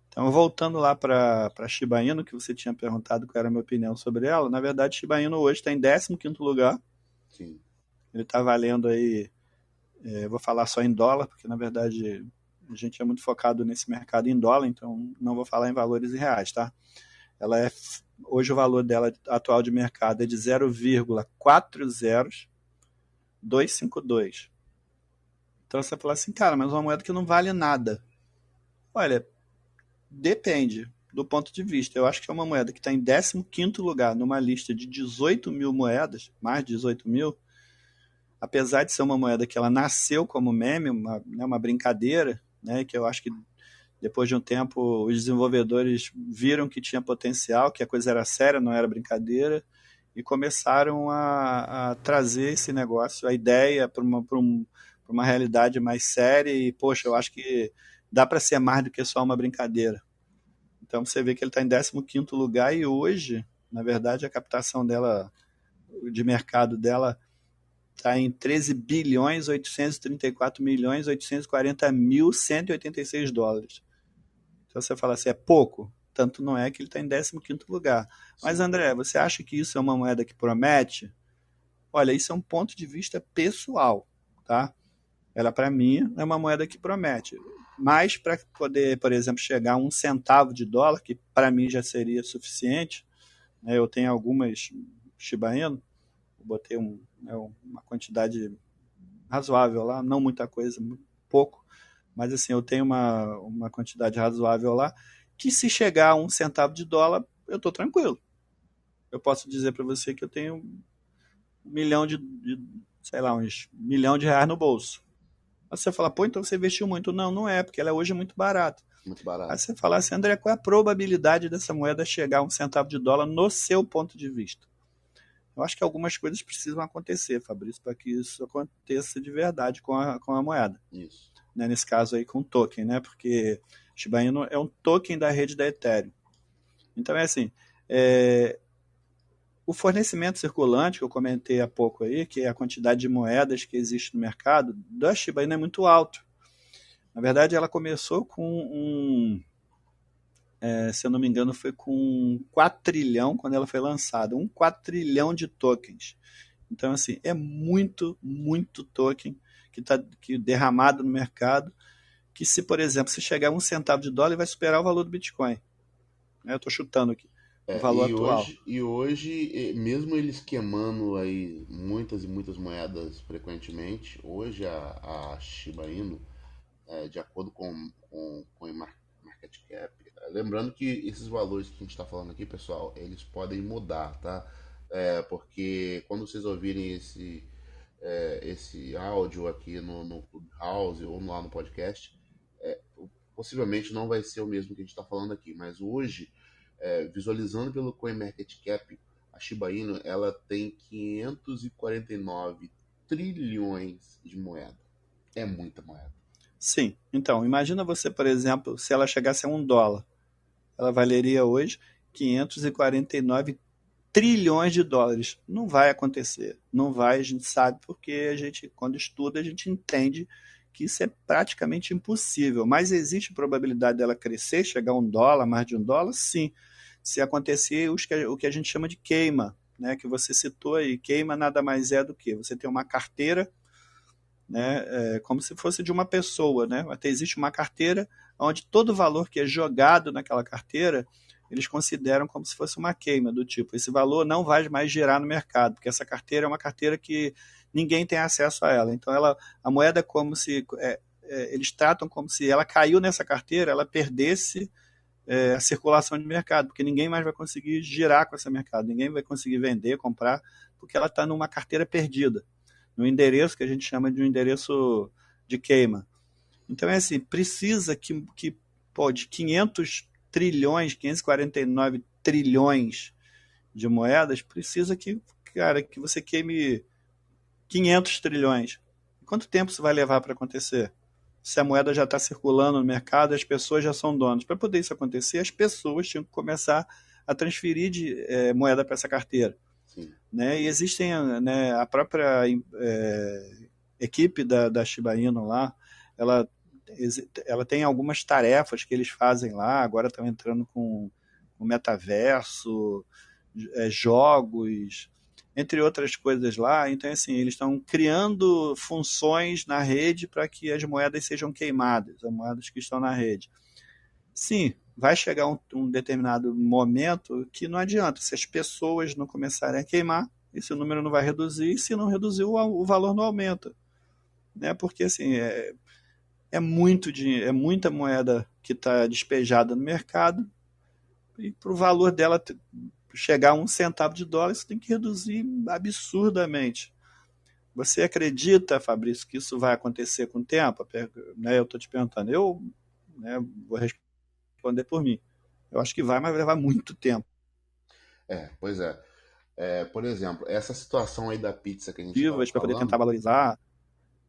Então, voltando lá para a Shiba Inu, que você tinha perguntado qual era a minha opinião sobre ela, na verdade, Shiba Inu hoje está em 15º lugar. Sim, Ele está valendo aí, vou falar só em dólar, porque na verdade a gente é muito focado nesse mercado em dólar, então não vou falar em valores em reais, tá? Ela é, hoje o valor dela atual de mercado é de 0,40252. Então você fala assim, cara, mas uma moeda que não vale nada. Olha, depende do ponto de vista. Eu acho que é uma moeda que está em 15º lugar numa lista de 18 mil moedas, mais de 18 mil, apesar de ser uma moeda que ela nasceu como meme, uma brincadeira, né, que eu acho que depois de um tempo os desenvolvedores viram que tinha potencial, que a coisa era séria, não era brincadeira, e começaram a trazer esse negócio, a ideia para uma realidade mais séria, e poxa, eu sim, acho que dá para ser mais do que só uma brincadeira. Então você vê que ele está em 15º lugar e hoje, na verdade, a captação dela, de mercado dela, está em 13 bilhões 834 milhões 840 mil 186 dólares. Então você fala assim, é pouco? Tanto não é que ele está em 15º lugar. Mas sim, André, você acha que isso é uma moeda que promete? Olha, isso é um ponto de vista pessoal, tá? Ela, para mim, é uma moeda que promete. Mas para poder, por exemplo, chegar a 1 centavo de dólar, que para mim já seria suficiente, né, eu tenho algumas Shiba Inu, botei uma quantidade razoável lá, não muita coisa, pouco, mas assim, eu tenho uma quantidade razoável lá, que se chegar a 1 centavo de dólar, eu estou tranquilo. Eu posso dizer para você que eu tenho 1 milhão sei lá, uns 1 milhão de reais no bolso. Aí você fala, pô, então você investiu muito. Não, não é, porque ela hoje é muito barata. Muito Aí barato. você fala assim, André, qual é a probabilidade dessa moeda chegar a US$ 1 no seu ponto de vista? Eu acho que algumas coisas precisam acontecer, Fabrício, para que isso aconteça de verdade com a moeda. Isso. Né? Nesse caso aí com o token, né? Porque Shiba Inu é um token da rede da Ethereum. Então é assim, o fornecimento circulante, que eu comentei há pouco aí, que é a quantidade de moedas que existe no mercado, da Shiba Inu é muito alto. Na verdade, ela começou com se eu não me engano, foi com 4 trilhão quando ela foi lançada. 4 trilhão de tokens. Então, assim, é muito, muito token que está derramado no mercado, que se, por exemplo, se chegar a US$ 1, vai superar o valor do Bitcoin. Eu estou chutando aqui, o valor atual. E hoje, mesmo eles queimando aí muitas e muitas moedas frequentemente, hoje a Shiba Inu, de acordo com o Market Cap, lembrando que esses valores que a gente está falando aqui, pessoal, eles podem mudar, tá? Porque quando vocês ouvirem esse áudio aqui no Clubhouse ou lá no podcast, é, possivelmente não vai ser o mesmo que a gente está falando aqui, mas hoje, visualizando pelo CoinMarketCap, a Shiba Inu ela tem 549 trilhões de moeda. É muita moeda. Sim, então, imagina você, por exemplo, se ela chegasse a $1, ela valeria hoje 549 trilhões de dólares. Não vai acontecer. Não vai, a gente sabe, porque a gente, quando estuda, a gente entende que isso é praticamente impossível. Mas existe probabilidade dela crescer, chegar a $1, mais de $1? Sim. Se acontecer o que a gente chama de queima, né, que você citou aí, queima nada mais é do que você tem uma carteira, né, como se fosse de uma pessoa, né? Até existe uma carteira onde todo o valor que é jogado naquela carteira eles consideram como se fosse uma queima, do tipo, esse valor não vai mais girar no mercado, porque essa carteira é uma carteira que ninguém tem acesso a ela. Então, a moeda é como se eles tratam como se ela caiu nessa carteira, ela perdesse a circulação de mercado, porque ninguém mais vai conseguir girar com esse mercado, ninguém vai conseguir vender, comprar, porque ela está numa carteira perdida, no endereço que a gente chama de um endereço de queima. Então é assim, precisa que pode 500 trilhões, 549 trilhões de moedas, precisa que, cara, que você queime 500 trilhões. Quanto tempo isso vai levar para acontecer? Se a moeda já está circulando no mercado, as pessoas já são donas. Para poder isso acontecer, as pessoas tinham que começar a transferir moeda para essa carteira. Sim. Né? E existem, né, a própria equipe da Shiba Inu lá, ela tem algumas tarefas que eles fazem lá, agora estão entrando com o metaverso, jogos, entre outras coisas lá. Então, assim, eles estão criando funções na rede para que as moedas sejam queimadas, as moedas que estão na rede. Sim, vai chegar um determinado momento que não adianta, se as pessoas não começarem a queimar, esse número não vai reduzir, e se não reduzir, o valor não aumenta. Né? Porque assim, é muito dinheiro, é muita moeda que está despejada no mercado, e para o valor dela chegar a US$ 1, isso tem que reduzir absurdamente. Você acredita, Fabrício, que isso vai acontecer com o tempo? Né, eu estou te perguntando. Eu, né, vou responder por mim. Eu acho que vai, mas vai levar muito tempo. Pois é. Por exemplo, essa situação aí da pizza que a gente estava Para poder tentar falando, valorizar.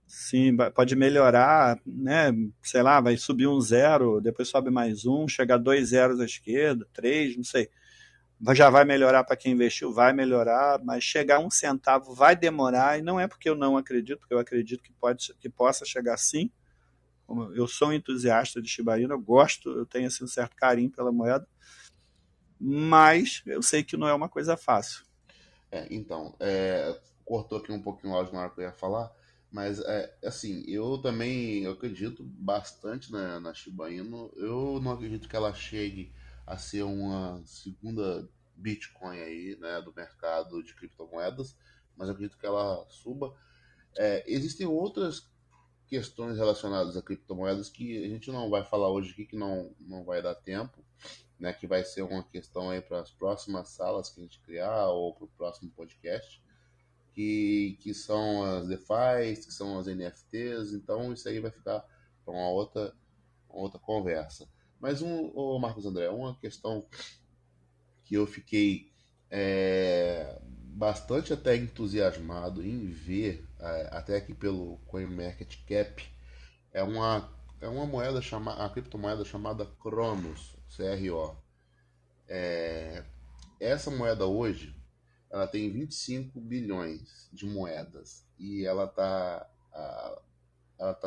Sim, pode melhorar, né? Sei lá, vai subir um zero, depois sobe mais um, chegar 2 zeros à esquerda, três, não sei. Já vai melhorar para quem investiu, vai melhorar, mas chegar a US$ 1 vai demorar, e não é porque eu não acredito, porque eu acredito que possa chegar sim. Eu sou um entusiasta de Shiba Inu, eu gosto, eu tenho assim, um certo carinho pela moeda, mas eu sei que não é uma coisa fácil. então, cortou aqui um pouquinho o áudio na hora que eu ia falar, mas assim, eu acredito bastante na Shiba Inu. Eu não acredito que ela chegue a ser uma segunda Bitcoin aí, né, do mercado de criptomoedas, mas eu acredito que ela suba. Existem outras questões relacionadas a criptomoedas que a gente não vai falar hoje aqui, que não vai dar tempo, né, que vai ser uma questão aí para as próximas salas que a gente criar ou para o próximo podcast, que são as DeFi, que são as NFTs, então isso aí vai ficar para uma outra conversa. Mas, ô Marcos André, uma questão que eu fiquei bastante até entusiasmado em ver, até aqui pelo CoinMarketCap, é uma moeda chamada, a criptomoeda chamada Cronos, CRO. Essa moeda hoje, ela tem 25 bilhões de moedas e ela tá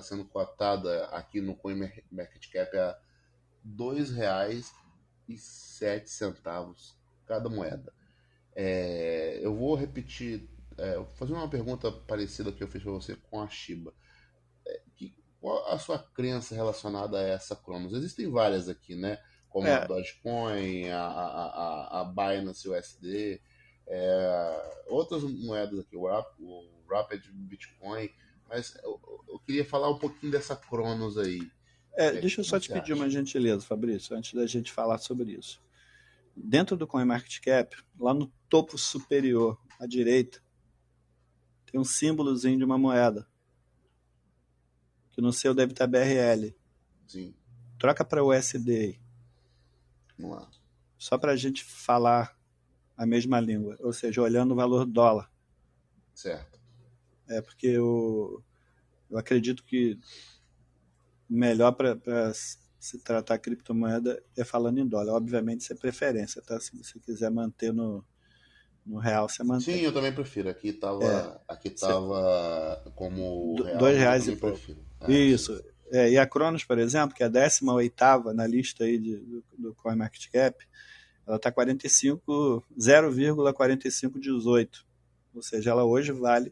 sendo cotada aqui no CoinMarketCap a R$ 2,07 cada moeda. Eu vou repetir, vou fazer uma pergunta parecida que eu fiz para você com a Shiba. Qual a sua crença relacionada a essa Cronos? Existem várias aqui, né? Como a É, Dogecoin, a Binance USD, outras moedas aqui, o Rapid Bitcoin, mas eu queria falar um pouquinho dessa Cronos aí. O deixa eu que só te você pedir uma acha? gentileza, Fabrício, antes da gente falar sobre isso. Dentro do CoinMarketCap, lá no topo superior, à direita, tem um símbolozinho de uma moeda, que no seu deve estar BRL. Sim, Troca para USD aí, vamos lá. só para a gente falar a mesma língua, ou seja, olhando o valor dólar. Certo. Porque eu acredito que o melhor para se tratar criptomoeda é falando em dólar. Obviamente, isso é preferência, tá? Se você quiser manter no real, você Sim, mantém. eu também prefiro. Aqui Você, tava como real, dois mas eu reais e também pouco. prefiro. Isso. Isso. E a Cronos, por exemplo, que é a 18ª na lista aí do CoinMarketCap, ela está 0,4518. Ou seja, ela hoje vale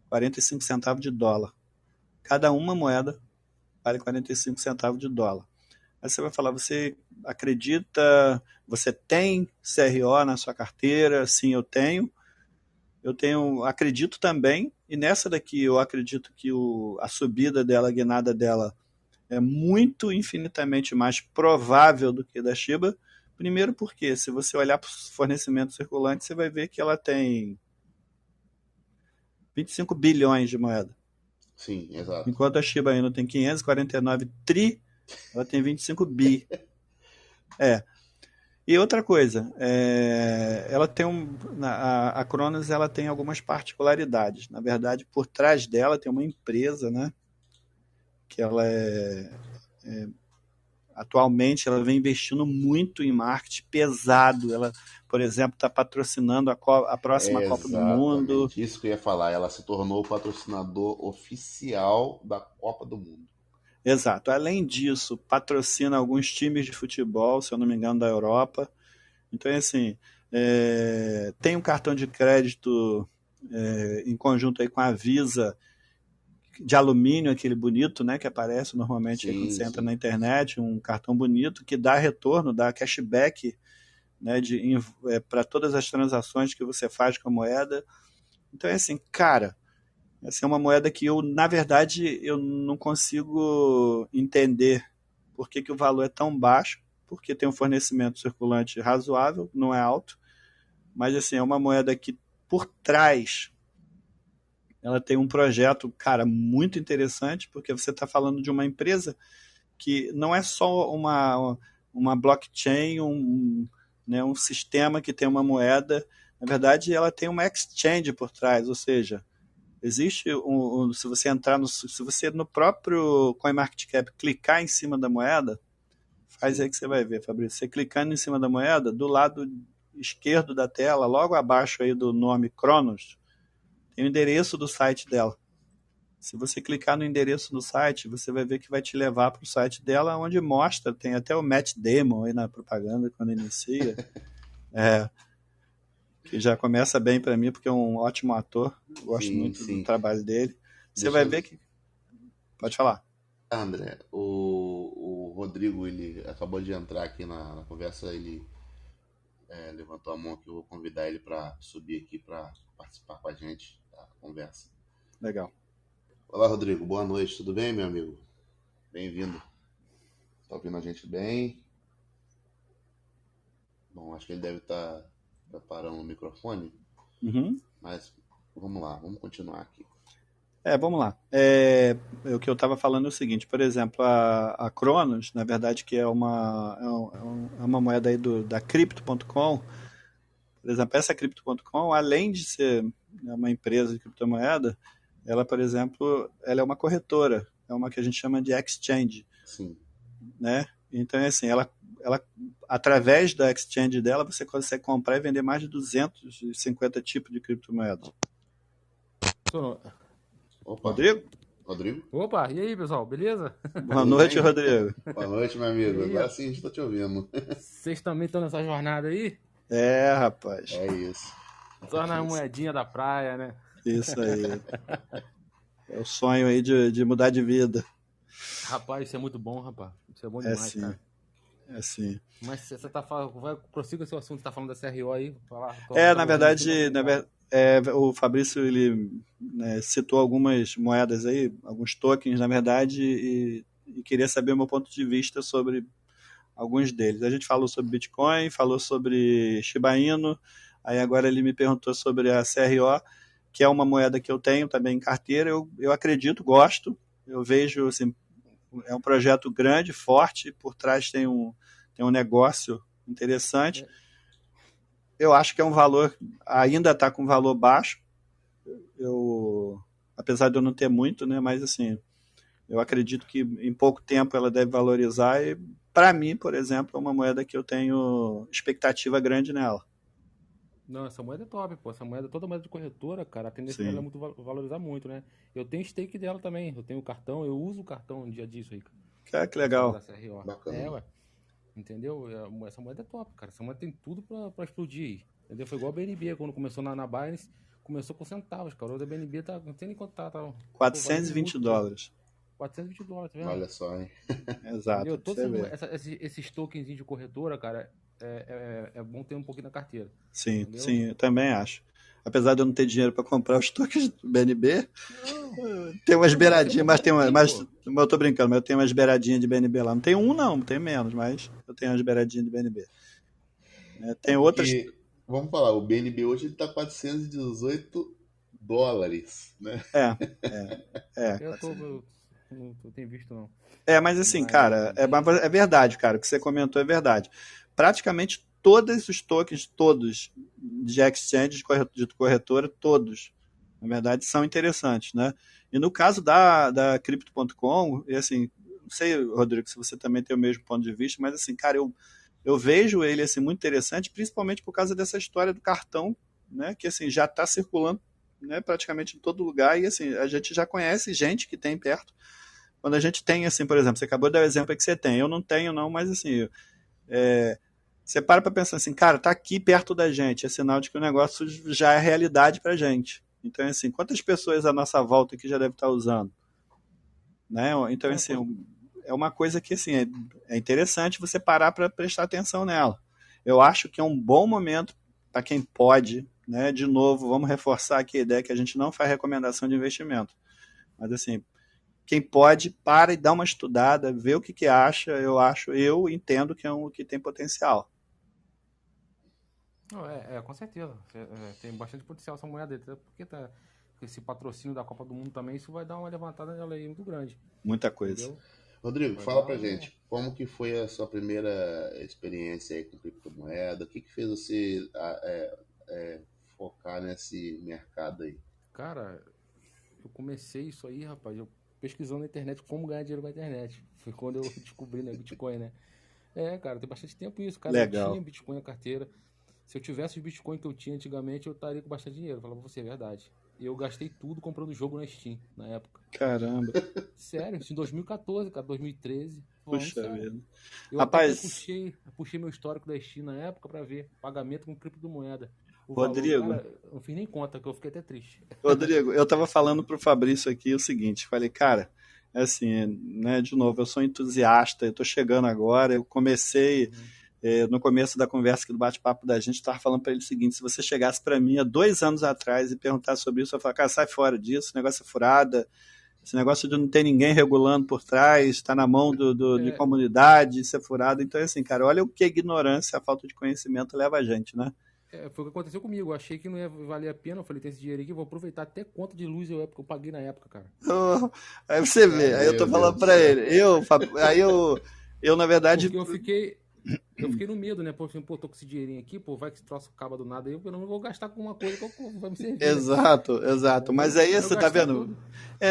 45 centavos de dólar. Cada uma moeda vale 45 centavos de dólar. Aí você vai falar, você acredita, você tem CRO na sua carteira? Sim, eu tenho. Eu tenho, acredito também, e nessa daqui eu acredito que a subida dela, a guinada dela, é muito infinitamente mais provável do que da Shiba. Primeiro porque, se você olhar para o fornecimento circulante, você vai ver que ela tem 25 bilhões de moeda. Sim, exato. Enquanto a Shiba Inu tem 549 tri, ela tem 25 bi. É. E outra coisa, ela tem a Cronos ela tem algumas particularidades. Na verdade, por trás dela tem uma empresa, né? Que ela atualmente ela vem investindo muito em marketing pesado. Ela, por exemplo, está patrocinando a próxima Copa do Mundo. Exatamente. Isso que eu ia falar. Ela se tornou o patrocinador oficial da Copa do Mundo. Exato. Além disso, patrocina alguns times de futebol, se eu não me engano, da Europa. Então, assim, tem um cartão de crédito em conjunto aí com a Visa de alumínio, aquele bonito, né, que aparece normalmente aí quando Sim, você entra na sim. internet, um cartão bonito que dá retorno, dá cashback, né, para todas as transações que você faz com a moeda. Então é assim, cara, essa é uma moeda que eu, na verdade, eu não consigo entender por que o valor é tão baixo, porque tem um fornecimento circulante razoável, não é alto, mas assim, é uma moeda que por trás ela tem um projeto, cara, muito interessante, porque você está falando de uma empresa que não é só uma blockchain, né, um sistema que tem uma moeda. Na verdade, ela tem uma exchange por trás, ou seja, existe se você entrar se você no próprio CoinMarketCap clicar em cima da moeda, faz Sim. aí que você vai ver, Fabrício. Você clicando em cima da moeda, do lado esquerdo da tela, logo abaixo aí do nome Cronos, tem o endereço do site dela. Se você clicar no endereço do site, você vai ver que vai te levar para o site dela, onde mostra, tem até o Matt Damon aí na propaganda quando inicia, que já começa bem para mim, porque é um ótimo ator, gosto Sim, muito do sim. trabalho dele. Você Deixa vai eu. ver que. Pode falar. André, o Rodrigo, ele acabou de entrar aqui na conversa, ele levantou a mão aqui, eu vou convidar ele para subir aqui para participar com a gente da conversa. Legal. Olá, Rodrigo, boa noite, tudo bem, meu amigo? Bem-vindo. Tá ouvindo a gente bem? Bom, acho que ele deve estar preparando o microfone, Uhum. mas Vamos lá, vamos continuar aqui. Vamos lá. O que eu estava falando é o seguinte, por exemplo, a Cronos, na verdade, que é uma moeda aí da Crypto.com, por exemplo, essa Crypto.com, além de ser, né, uma empresa de criptomoeda, ela, por exemplo, ela é uma corretora, é uma que a gente chama de exchange, Sim. né? Então, assim, ela, através da exchange dela, você consegue comprar e vender mais de 250 tipos de criptomoedas. Opa, Rodrigo? Rodrigo? Opa, e aí, pessoal, beleza? Boa Tudo noite, bem? Rodrigo. Boa noite, meu E amigo. aí, Agora sim a gente tá te ouvindo. vocês também estão nessa jornada aí? Rapaz. É isso. Só na moedinha da praia, né? Isso aí. É o sonho aí de mudar de vida. Rapaz, isso é muito bom, rapaz. Isso é bom É demais, sim. cara. É sim. Mas você tá falando, prossiga seu assunto, tá falando da CRO aí? Na verdade, o Fabrício, ele, né, citou algumas moedas aí, alguns tokens, na verdade, e queria saber o meu ponto de vista sobre alguns deles. A gente falou sobre Bitcoin, falou sobre Shiba Inu, aí agora ele me perguntou sobre a CRO, que é uma moeda que eu tenho também em carteira. Eu acredito, gosto, eu vejo, assim, é um projeto grande, forte, por trás tem um negócio interessante. Eu acho que é um valor, ainda está com valor baixo, apesar de eu não ter muito, né, mas assim, eu acredito que em pouco tempo ela deve valorizar e, para mim, por exemplo, é uma moeda que eu tenho expectativa grande nela. Não, essa moeda é top, pô. Essa moeda, toda moeda de corretora, cara, a tendência dela é Sim. muito valorizar muito, né? Eu tenho stake dela também. Eu tenho o cartão, eu uso o cartão no dia disso aí, cara. Cara, que Da legal. CRO. Bacana. Ué. Entendeu? Essa moeda é top, cara. Essa moeda tem tudo pra explodir aí. Entendeu? Foi igual a BNB, quando começou na Binance, começou com centavos, cara. Hoje a BNB tá, não sei nem quanto tá. Pô, valendo muito, $420. $420, tá vendo? Olha só, hein? Exato, Entendeu? pra Todos você ver. esses tokens de corretora, cara, é bom ter um pouquinho na carteira. Sim, Entendeu? sim, eu também acho. Apesar de eu não ter dinheiro para comprar os tokens do BNB, tem umas beiradinhas, mas tem uma. Mas eu tô brincando, mas eu tenho umas beiradinhas de BNB lá. Não tem não, tem menos, mas eu tenho umas beiradinhas de BNB. Tem outras. Porque, vamos falar, o BNB hoje ele tá $418, né? Eu não tenho visto, não. Mas assim, cara, é verdade, cara. O que você comentou é verdade. Praticamente todos os tokens, todos, de exchange, de corretora, todos, na verdade, são interessantes, né? E no caso da Crypto.com, e assim, não sei, Rodrigo, se você também tem o mesmo ponto de vista, mas assim, cara, eu vejo ele assim, muito interessante, principalmente por causa dessa história do cartão, né? Que assim, já está circulando, né, praticamente em todo lugar, e assim, a gente já conhece gente que tem perto. Quando a gente tem, assim, por exemplo, você acabou de dar o exemplo que você tem, eu não tenho não, mas assim, você para pensar assim, cara, tá aqui perto da gente, é sinal de que o negócio já é realidade pra gente. Então, assim, quantas pessoas à nossa volta aqui já devem estar usando? Né? Então, assim, é uma coisa que, assim, é interessante você parar para prestar atenção nela. Eu acho que é um bom momento para quem pode, né? De novo, vamos reforçar aqui a ideia que a gente não faz recomendação de investimento. Mas, assim, quem pode, para e dá uma estudada, vê o que acha. Eu entendo que é que tem potencial. Não, com certeza. Tem bastante potencial essa moeda, até porque tá esse patrocínio da Copa do Mundo também, isso vai dar uma levantada nela aí muito grande. Muita coisa. Entendeu? Rodrigo, fala pra gente, como que foi a sua primeira experiência aí com criptomoeda? O que fez você focar nesse mercado aí? Cara, eu comecei isso aí, rapaz, eu pesquisando na internet como ganhar dinheiro com a internet. Foi quando eu descobri, né, Bitcoin, né? Cara, tem bastante tempo isso, cara. Legal. Eu tinha Bitcoin na carteira. Se eu tivesse os Bitcoin que eu tinha antigamente, eu estaria com bastante dinheiro. Falava pra você, é verdade. Eu gastei tudo comprando jogo na Steam, na época. Caramba. Sério, isso em 2014, cara, 2013. Puxa vida. Eu Rapaz, puxei meu histórico da Steam na época pra ver pagamento com criptomoeda. Rodrigo, valor, cara, eu não fiz nem conta, que eu fiquei até triste. Rodrigo, eu tava falando pro Fabrício aqui o seguinte, falei, cara, assim, né, de novo, eu sou entusiasta, eu tô chegando agora, eu comecei, no começo da conversa aqui do bate-papo da gente, tava falando para ele o seguinte, se você chegasse para mim há 2 anos atrás e perguntasse sobre isso, eu ia falar, cara, sai fora disso, esse negócio é furada, esse negócio de não ter ninguém regulando por trás, tá na mão de comunidade, isso é furado. Então, assim, cara, olha o que a ignorância, a falta de conhecimento leva a gente, né? Foi o que aconteceu comigo. Eu achei que não ia valer a pena. Eu falei, tem esse dinheiro aqui, vou aproveitar até conta de luz que eu paguei na época, cara. Aí você vê, aí eu tô falando pra ele. Eu, na verdade. Porque eu fiquei no medo, né? Pô, tô com esse dinheirinho aqui, pô, vai que esse troço acaba do nada aí, eu não vou gastar com uma coisa que vai me servir. Exato. Mas aí você tá vendo? Tudo.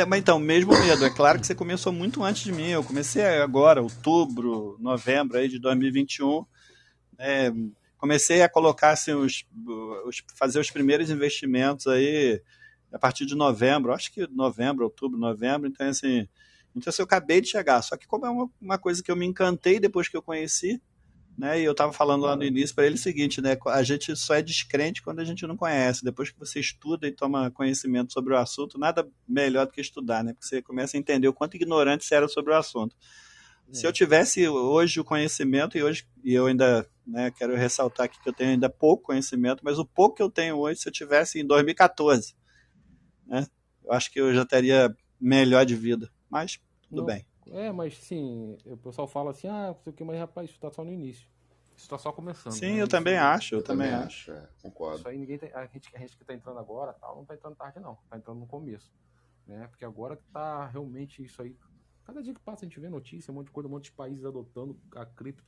Mas então, mesmo medo. É claro que você começou muito antes de mim. Eu comecei agora, outubro, novembro aí de 2021. Comecei a colocar assim, fazer os primeiros investimentos aí a partir de novembro, acho que outubro, novembro, então assim, eu acabei de chegar, só que como é uma coisa que eu me encantei depois que eu conheci, né, e eu estava falando lá no início para ele o seguinte, né, a gente só é descrente quando a gente não conhece, depois que você estuda e toma conhecimento sobre o assunto, nada melhor do que estudar, né, porque você começa a entender o quanto ignorante você era sobre o assunto. Se eu tivesse hoje o conhecimento, e eu ainda, né, quero ressaltar aqui que eu tenho ainda pouco conhecimento, mas o pouco que eu tenho hoje, se eu tivesse em 2014, né, eu acho que eu já estaria melhor de vida, mas tudo bem. Mas sim, o pessoal fala assim, não sei o que, mas rapaz, isso tá só no início. Isso tá só começando. Sim, né? Eu também acho. Concordo. Isso aí a gente que tá entrando agora, não tá entrando tarde não, tá entrando no começo, né? Porque agora que tá realmente isso aí. Cada dia que passa a gente vê notícia, um monte de coisa, um monte de países adotando a cripto,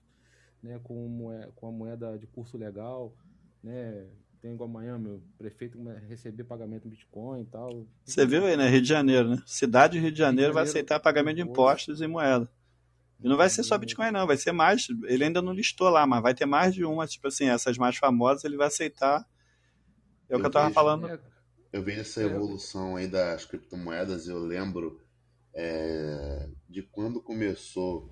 né, com a moeda de curso legal, né? Tem igual amanhã, meu prefeito receber pagamento em Bitcoin e tal. Você viu aí, né? Rio de Janeiro, né? Cidade de Rio de Janeiro vai aceitar pagamento de impostos em moeda. E não vai ser só Bitcoin, não. Vai ser mais. Ele ainda não listou lá, mas vai ter mais de uma. Tipo assim, essas mais famosas ele vai aceitar. É o que eu tava falando. Eu vejo essa evolução aí das criptomoedas. Eu lembro de quando começou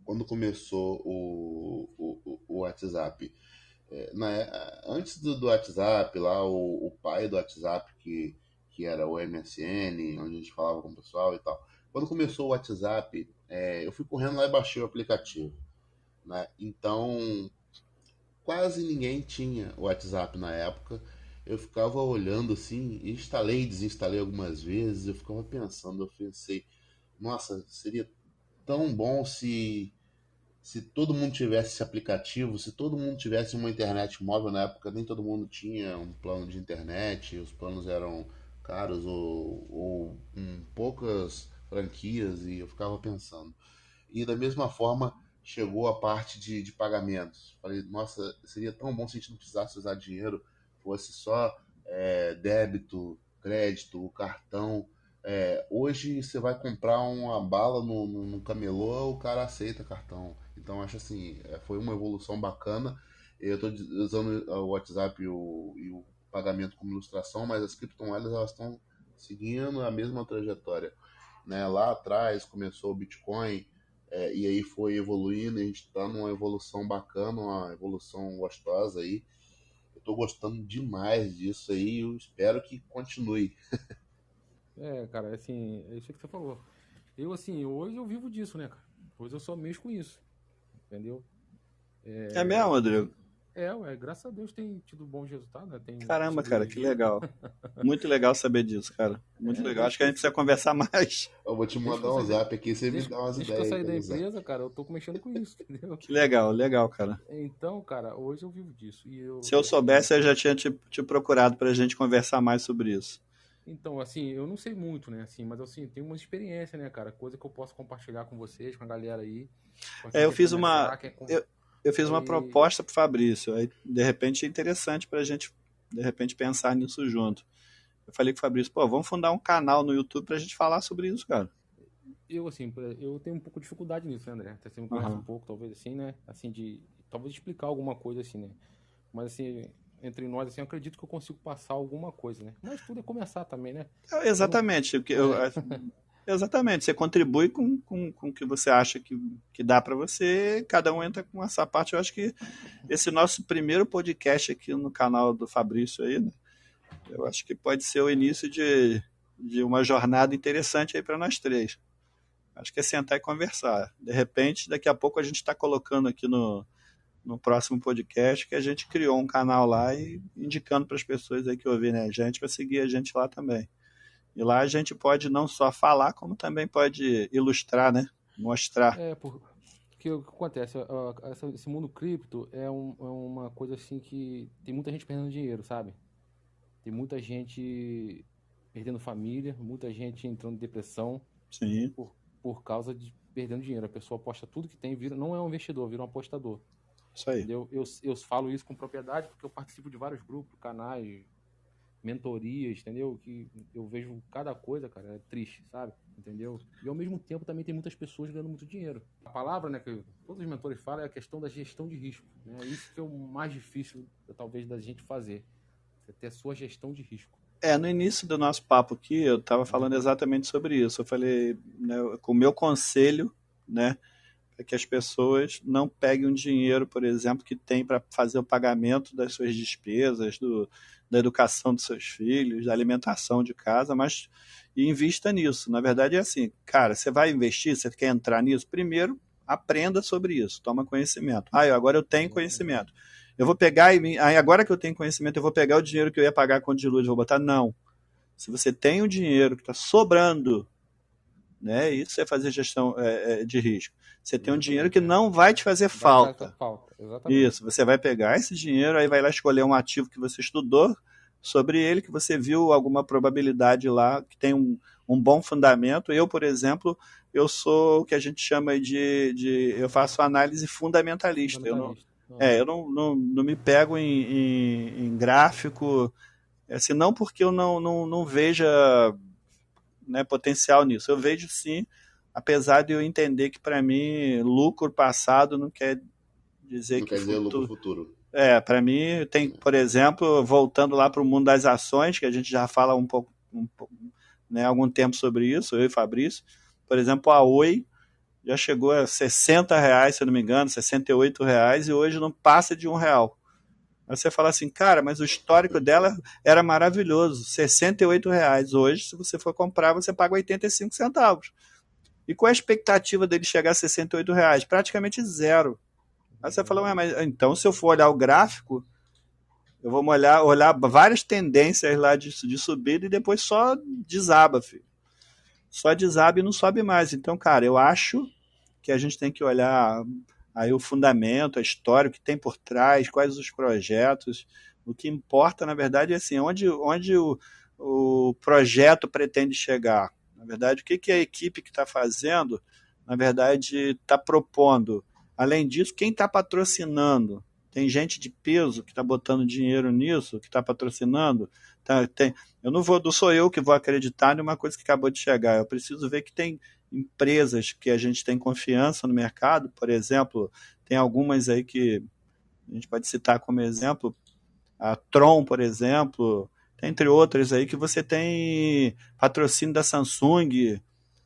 o WhatsApp. Antes do WhatsApp, lá o pai do WhatsApp, que era o MSN, onde a gente falava com o pessoal e tal. Quando começou o WhatsApp, eu fui correndo lá e baixei o aplicativo, né? Então, quase ninguém tinha o WhatsApp na época. Eu ficava olhando assim, instalei e desinstalei algumas vezes, eu ficava pensando, eu pensei, nossa, seria tão bom se todo mundo tivesse esse aplicativo, se todo mundo tivesse uma internet móvel. Na época nem todo mundo tinha um plano de internet, os planos eram caros ou poucas franquias, e eu ficava pensando. E da mesma forma chegou a parte de pagamentos. Falei, nossa, seria tão bom se a gente não precisasse usar dinheiro, fosse só débito, crédito, cartão. Hoje você vai comprar uma bala no camelô, o cara aceita cartão. Então acho assim, foi uma evolução bacana. Eu estou usando o WhatsApp e o pagamento como ilustração, mas as criptomoedas elas estão seguindo a mesma trajetória, né? Lá atrás começou o Bitcoin, e aí foi evoluindo, e a gente está numa evolução bacana, uma evolução gostosa aí. Eu estou gostando demais disso aí, eu espero que continue. Cara, assim, é isso que você falou. Eu, assim, hoje eu vivo disso, né, cara? Hoje eu só mexo com isso, entendeu? É mesmo, Rodrigo? Graças a Deus tem tido bons resultados, né? Caramba, cara, que legal. Muito legal saber disso, cara. Muito legal. Acho que a gente precisa conversar mais. Eu vou te mandar um zap aqui, você me dá umas ideias. Desde que eu saí da empresa, cara, eu tô mexendo com isso, entendeu? Que legal, cara. Então, cara, hoje eu vivo disso. Se eu soubesse, eu já tinha te procurado pra gente conversar mais sobre isso. Então, assim, eu não sei muito, né, assim, mas assim, tenho uma experiência, né, cara, coisa que eu posso compartilhar com vocês, com a galera aí. Eu fiz uma proposta pro Fabrício, aí de repente é interessante pra gente, de repente, pensar nisso junto. Eu falei com o Fabrício, vamos fundar um canal no YouTube pra gente falar sobre isso, cara. Eu tenho um pouco de dificuldade nisso, né, André? Até você me conhece um pouco, talvez, assim, né, assim, talvez explicar alguma coisa, assim, né, mas assim, entre nós, assim, eu acredito que eu consigo passar alguma coisa, né? Mas tudo é começar também, né? Exatamente. Exatamente. Você contribui com o que você acha que dá para você, cada um entra com essa parte. Eu acho que esse nosso primeiro podcast aqui no canal do Fabrício aí, né? Eu acho que pode ser o início de uma jornada interessante aí para nós três. Acho que é sentar e conversar. De repente, daqui a pouco a gente está colocando aqui no próximo podcast que a gente criou um canal lá e indicando para as pessoas aí que ouvirem a gente para seguir a gente lá também. E lá a gente pode não só falar, como também pode ilustrar, né? Mostrar. porque o que acontece? Esse mundo cripto é uma coisa assim que tem muita gente perdendo dinheiro, sabe? Tem muita gente perdendo família, muita gente entrando em depressão Sim, por causa de perdendo dinheiro. A pessoa aposta tudo que tem, não é um investidor, vira um apostador. isso aí. Entendeu? Eu falo isso com propriedade porque eu participo de vários grupos, canais, mentorias, entendeu? Que eu vejo cada coisa, cara, é triste, sabe? Entendeu? E ao mesmo tempo também tem muitas pessoas ganhando muito dinheiro. A palavra, né, que todos os mentores falam é a questão da gestão de risco, né? Isso que é o mais difícil, talvez, da gente fazer. Você ter a sua gestão de risco. No início do nosso papo aqui, eu estava falando exatamente sobre isso. Eu falei, né, com o meu conselho, né, é que as pessoas não peguem um dinheiro, por exemplo, que tem para fazer o pagamento das suas despesas, da educação dos seus filhos, da alimentação de casa, mas e invista nisso. Na verdade é assim, cara, você vai investir, você quer entrar nisso, primeiro aprenda sobre isso, toma conhecimento. Agora eu tenho conhecimento. Eu vou pegar agora que eu tenho conhecimento, eu vou pegar o dinheiro que eu ia pagar com de luz, vou botar? Não. Se você tem o dinheiro que está sobrando, né? Isso é fazer gestão de risco. Você tem um dinheiro que não vai te fazer falta. Exatamente. Isso, você vai pegar esse dinheiro, aí vai lá escolher um ativo que você estudou sobre ele, que você viu alguma probabilidade lá, que tem um bom fundamento. Eu, por exemplo, eu sou o que a gente chama eu faço análise fundamentalista. Eu não me pego em gráfico, assim, não porque eu não veja, né, potencial nisso. Eu vejo sim, apesar de eu entender que para mim lucro passado não quer dizer Não que quer dizer lucro futuro. para mim tem, por exemplo, voltando lá para o mundo das ações, que a gente já fala um pouco, né, algum tempo sobre isso, eu e Fabrício. Por exemplo, a Oi já chegou a R$60, se eu não me engano, R$68, e hoje não passa de R$1. Aí você fala assim, cara, mas o histórico dela era maravilhoso, R$68. Hoje, se você for comprar, você paga 85 centavos. E qual é a expectativa dele chegar a R$68? Praticamente zero. Aí você fala, mas então se eu for olhar o gráfico, eu vou olhar várias tendências lá de subida e depois só desaba, filho. Só desaba e não sobe mais. Então, cara, eu acho que a gente tem que olhar aí o fundamento, a história, o que tem por trás, quais os projetos. O que importa, na verdade, é assim, onde o projeto pretende chegar. Na verdade, o que a equipe que está fazendo, na verdade, está propondo. Além disso, quem está patrocinando? Tem gente de peso que está botando dinheiro nisso, que está patrocinando? Não sou eu que vou acreditar numa coisa que acabou de chegar. Eu preciso ver que tem empresas que a gente tem confiança no mercado, por exemplo, tem algumas aí que a gente pode citar como exemplo, a Tron, por exemplo, entre outras aí que você tem patrocínio da Samsung.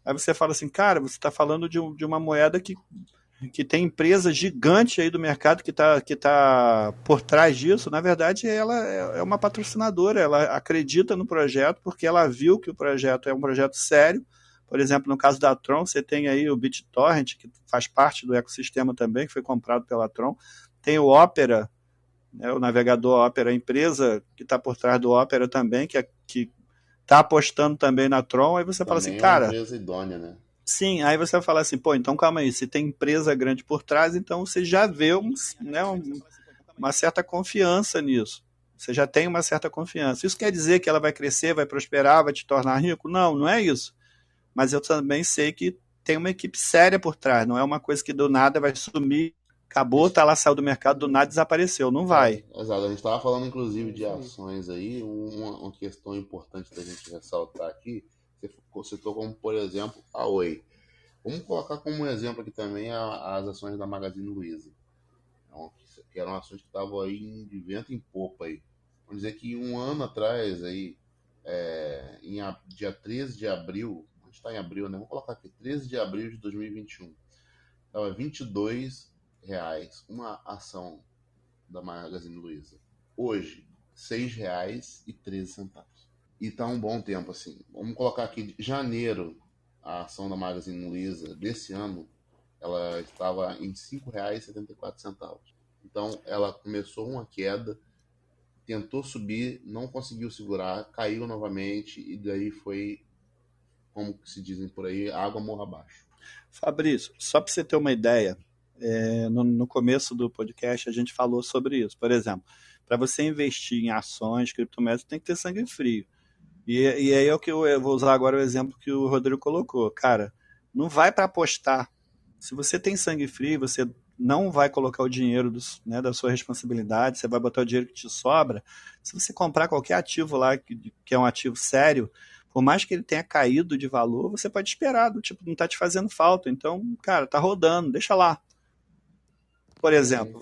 Aí você fala assim, cara, você está falando de uma moeda que tem empresa gigante aí do mercado que tá por trás disso. Na verdade, ela é uma patrocinadora, ela acredita no projeto porque ela viu que o projeto é um projeto sério. Por exemplo, no caso da Tron, você tem aí o BitTorrent, que faz parte do ecossistema também, que foi comprado pela Tron. Tem o Opera, né, o navegador Opera, a empresa que está por trás do Opera também, que está apostando também na Tron. Aí você também fala assim, é uma cara... empresa idônea, né? Sim, aí você vai falar assim, pô, então calma aí, se tem empresa grande por trás, então você já vê uma certa confiança nisso. Você já tem uma certa confiança. Isso quer dizer que ela vai crescer, vai prosperar, vai te tornar rico? Não, não é isso. Mas eu também sei que tem uma equipe séria por trás, não é uma coisa que do nada vai sumir, acabou, tá lá, saiu do mercado, do nada desapareceu, não vai. Exato, a gente estava falando inclusive de ações aí, uma questão importante da gente ressaltar aqui, você citou como, por exemplo, a Oi. Vamos colocar como exemplo aqui também as ações da Magazine Luiza, que eram ações que estavam aí de vento em popa aí. Vamos dizer que um ano atrás, aí, dia 13 de abril, a gente está em abril, né? Vamos colocar aqui, 13 de abril de 2021, estava R$22 uma ação da Magazine Luiza. Hoje, R$6,13. E tá um bom tempo, assim. Vamos colocar aqui, janeiro, a ação da Magazine Luiza desse ano, ela estava em R$5,74. Então, ela começou uma queda, tentou subir, não conseguiu segurar, caiu novamente, e daí foi, como se dizem por aí, água morra abaixo. Fabrício, só para você ter uma ideia, no começo do podcast a gente falou sobre isso. Por exemplo, para você investir em ações, criptomoedas, tem que ter sangue frio. E aí é o que eu vou usar agora o exemplo que o Rodrigo colocou. Cara, não vai para apostar. Se você tem sangue frio, você não vai colocar o dinheiro da sua responsabilidade, você vai botar o dinheiro que te sobra. Se você comprar qualquer ativo lá, que é um ativo sério, por mais que ele tenha caído de valor, você pode esperar, tipo, não está te fazendo falta. Então, cara, tá rodando, deixa lá. Por exemplo,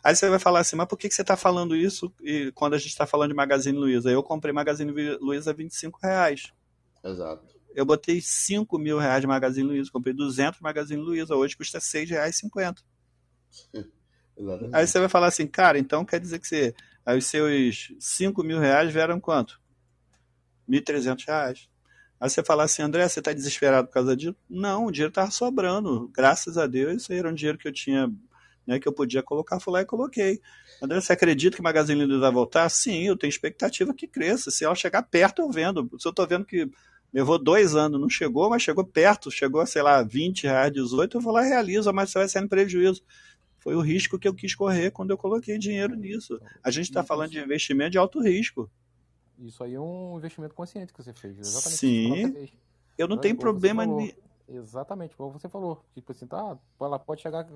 aí você vai falar assim, mas por que você está falando isso quando a gente está falando de Magazine Luiza? Eu comprei Magazine Luiza a R$ 25. Exato. Eu botei R$ 5.000 de Magazine Luiza, comprei 200 Magazine Luiza, hoje custa R$ 6,50. Aí você vai falar assim, cara, então quer dizer que aí os seus R$ 5.000 vieram quanto? R$ 1.300. Aí você fala assim, André, você está desesperado por causa disso? Não, o dinheiro estava sobrando. Graças a Deus, isso aí era um dinheiro que eu tinha, que eu podia colocar, fui lá e coloquei. André, você acredita que o Magazine Luiza vai voltar? Sim, eu tenho expectativa que cresça. Se ela chegar perto, eu vendo. Se eu estou vendo que levou 2 anos, não chegou, mas chegou perto, chegou, sei lá, R$ 20, 18, eu vou lá e realizo, mas você vai sair no prejuízo. Foi o risco que eu quis correr quando eu coloquei dinheiro nisso. A gente está falando de investimento de alto risco. Isso aí é um investimento consciente que você fez. Exatamente. Sim, eu não tenho problema... Exatamente, como você falou. Tipo assim, ela pode chegar...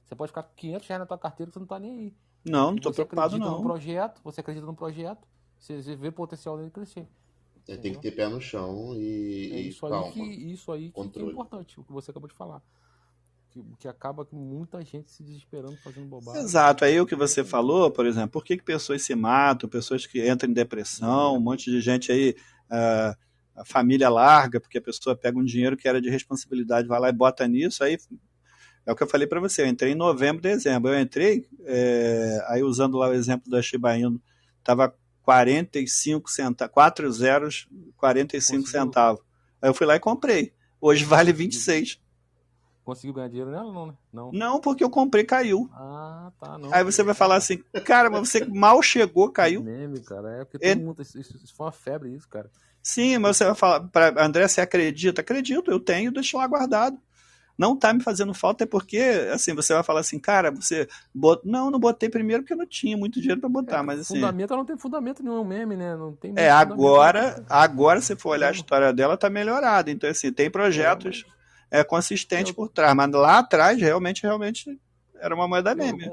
Você pode ficar com R$ 500 na tua carteira que você não tá nem aí. Não estou preocupado, não. Você acredita no projeto, você vê o potencial dele crescer. Tem que ter pé no chão e calma. Isso aí que é importante, o que você acabou de falar. Que acaba com muita gente se desesperando, fazendo bobagem. Exato, aí o que você falou, por exemplo, por que pessoas se matam, pessoas que entram em depressão, um monte de gente aí, a família larga, porque a pessoa pega um dinheiro que era de responsabilidade, vai lá e bota nisso, aí é o que eu falei para você, eu entrei em novembro, dezembro, eu entrei, aí usando lá o exemplo da Shiba Inu, estava 45 centavos, 4 zeros, 45 centavos. Aí eu fui lá e comprei. Hoje vale 26. Conseguiu ganhar dinheiro nela ou não, né? Não, porque eu comprei, caiu. Ah, tá, não. Aí você vai falar assim, cara, mas você mal chegou, caiu. Meme, cara, porque todo mundo, isso foi uma febre isso, cara. Sim, mas você vai falar, André, você acredita? Acredito, eu tenho, deixa lá guardado. Não tá me fazendo falta, é porque, assim, você vai falar assim, cara, você... Não botei primeiro porque eu não tinha muito dinheiro para botar, mas assim... Fundamento, ela não tem fundamento nenhum, meme, né? Não tem agora se for olhar a história dela, tá melhorada. Então, assim, tem projetos consistentes por trás, mas lá atrás, realmente, era uma moeda meme.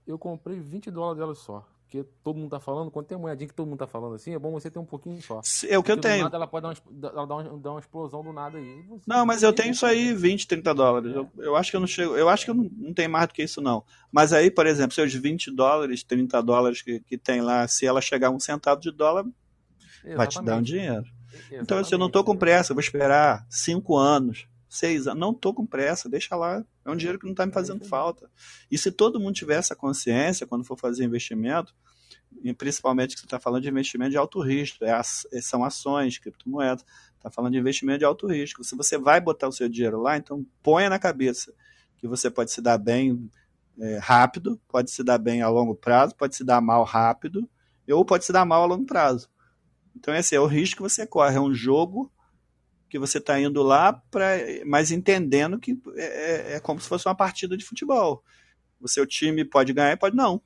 Eu comprei $20 dela só. Porque todo mundo tá falando, quando tem moedinha que todo mundo tá falando assim, é bom você ter um pouquinho só. É o que eu tenho. Nada, ela pode dar uma explosão do nada aí. Não, mas eu tenho isso aí, $20, $30. Eu acho que eu não chego. Eu acho que eu não tenho mais do que isso, não. Mas aí, por exemplo, seus $20, $30 que tem lá, se ela chegar a $1 vai te dar um dinheiro. Exatamente. Então, assim, eu não tô com pressa, eu vou esperar 5 anos. 6 anos, não tô com pressa, deixa lá, é um dinheiro que não está me fazendo falta. E se todo mundo tiver essa consciência, quando for fazer investimento, e principalmente que você está falando de investimento de alto risco, são ações, criptomoedas, está falando de investimento de alto risco. Se você vai botar o seu dinheiro lá, então ponha na cabeça que você pode se dar bem rápido, pode se dar bem a longo prazo, pode se dar mal rápido, ou pode se dar mal a longo prazo. Então esse é o risco que você corre, é um jogo que você está indo lá, mas entendendo que é como se fosse uma partida de futebol. O seu time pode ganhar e pode não.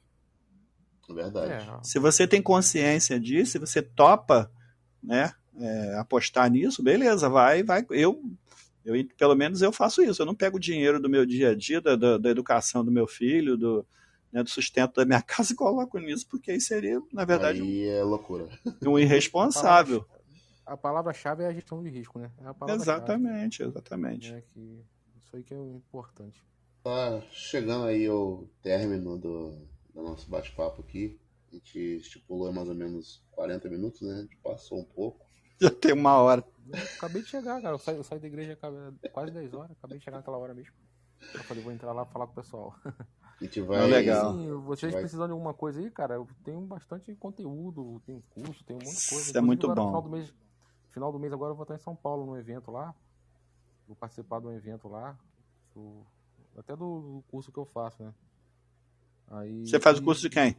Verdade. Se você tem consciência disso, se você topa, né, apostar nisso, beleza, vai. Eu, pelo menos eu faço isso. Eu não pego o dinheiro do meu dia a dia, da educação do meu filho, do sustento da minha casa e coloco nisso, porque aí seria, na verdade, aí é loucura. Um irresponsável. A palavra-chave é a gestão de risco, né? Exatamente. Isso aí que é o importante. Tá chegando aí o término do nosso bate-papo aqui. A gente estipulou mais ou menos 40 minutos, né? A gente passou um pouco. Já tem 1 hora. Eu acabei de chegar, cara. Eu saí da igreja quase 10 horas. Acabei de chegar naquela hora mesmo. Eu falei, vou entrar lá e falar com o pessoal. A gente vai... legal. Sim, vocês precisando de alguma coisa aí, cara, eu tenho bastante conteúdo, tem curso, tem um monte de coisa. Isso é muito bom. Final do mês agora eu vou estar em São Paulo num evento lá. Vou participar de um evento lá. Até do curso que eu faço, né? Aí, você faz o curso de quem?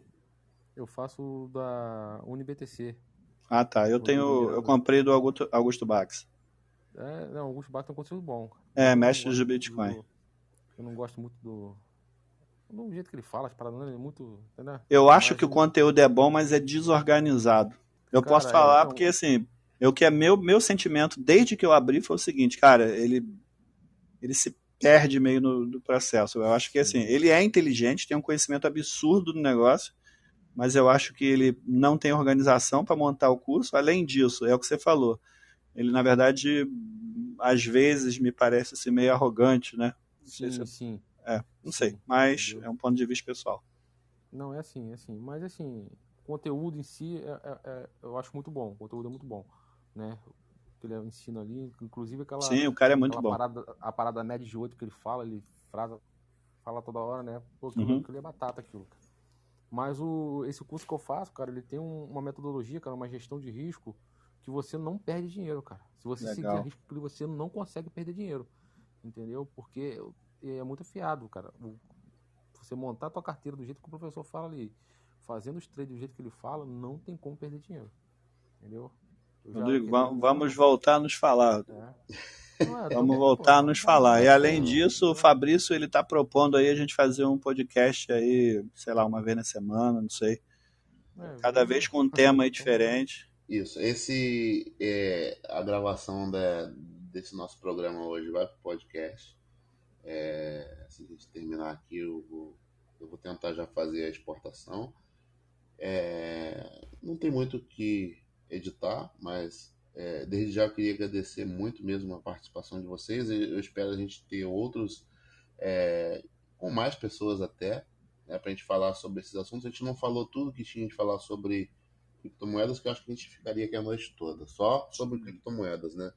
Eu faço da UniBTC. Ah, tá. Eu comprei do Augusto Bax. Não, o Augusto Bax tem um conteúdo bom. Mestre de Bitcoin. Eu não gosto muito Do jeito que ele fala, as paradas dele é muito. Entendeu? Eu acho Mas que o conteúdo é bom, mas é desorganizado. Eu posso falar então, porque, assim, o que é meu sentimento desde que eu abri foi o seguinte, cara, ele se perde meio no processo. Eu acho que, assim, ele é inteligente, tem um conhecimento absurdo do negócio, mas eu acho que ele não tem organização para montar o curso. Além disso, é o que você falou, ele, na verdade, às vezes me parece assim, meio arrogante, né? Não sei se sim. não sei, Sim, mas entendeu? é um ponto de vista pessoal. Não, é assim, é assim. Mas assim, o conteúdo em si eu acho muito bom. O conteúdo é muito bom, né? O que ele ensina ali, inclusive Sim, o cara é muito aquela bom. a parada média de 8 que ele fala, fala toda hora, né? Pô, Uhum. aquilo é batata, aquilo. Mas esse curso que eu faço, cara, ele tem uma metodologia, cara, uma gestão de risco que você não perde dinheiro, cara. Se você seguir a Legal. risco, você não consegue perder dinheiro, entendeu? Porque é muito fiado, cara. Você montar a tua carteira do jeito que o professor fala ali, fazendo os trades do jeito que ele fala, não tem como perder dinheiro, entendeu? Eu já Rodrigo, quebrei vamos muito. voltar a nos falar. Não, eu tô Vamos querendo, pô, voltar a nos falar. E vamos além falar, disso, o entendeu? Fabrício ele está propondo aí a gente fazer um podcast aí, sei lá, uma vez na semana, não sei. Cada vez Beleza. com um tema aí Tamo junto. diferente. Isso. A gravação desse nosso programa hoje vai pro podcast. Se a gente terminar aqui, eu vou tentar já fazer a exportação. Não tem muito o que editar, mas desde já eu queria agradecer muito mesmo a participação de vocês. Eu espero a gente ter outros, com mais pessoas até, né, para a gente falar sobre esses assuntos. A gente não falou tudo que tinha de falar sobre criptomoedas, que eu acho que a gente ficaria aqui a noite toda, só sobre criptomoedas, né?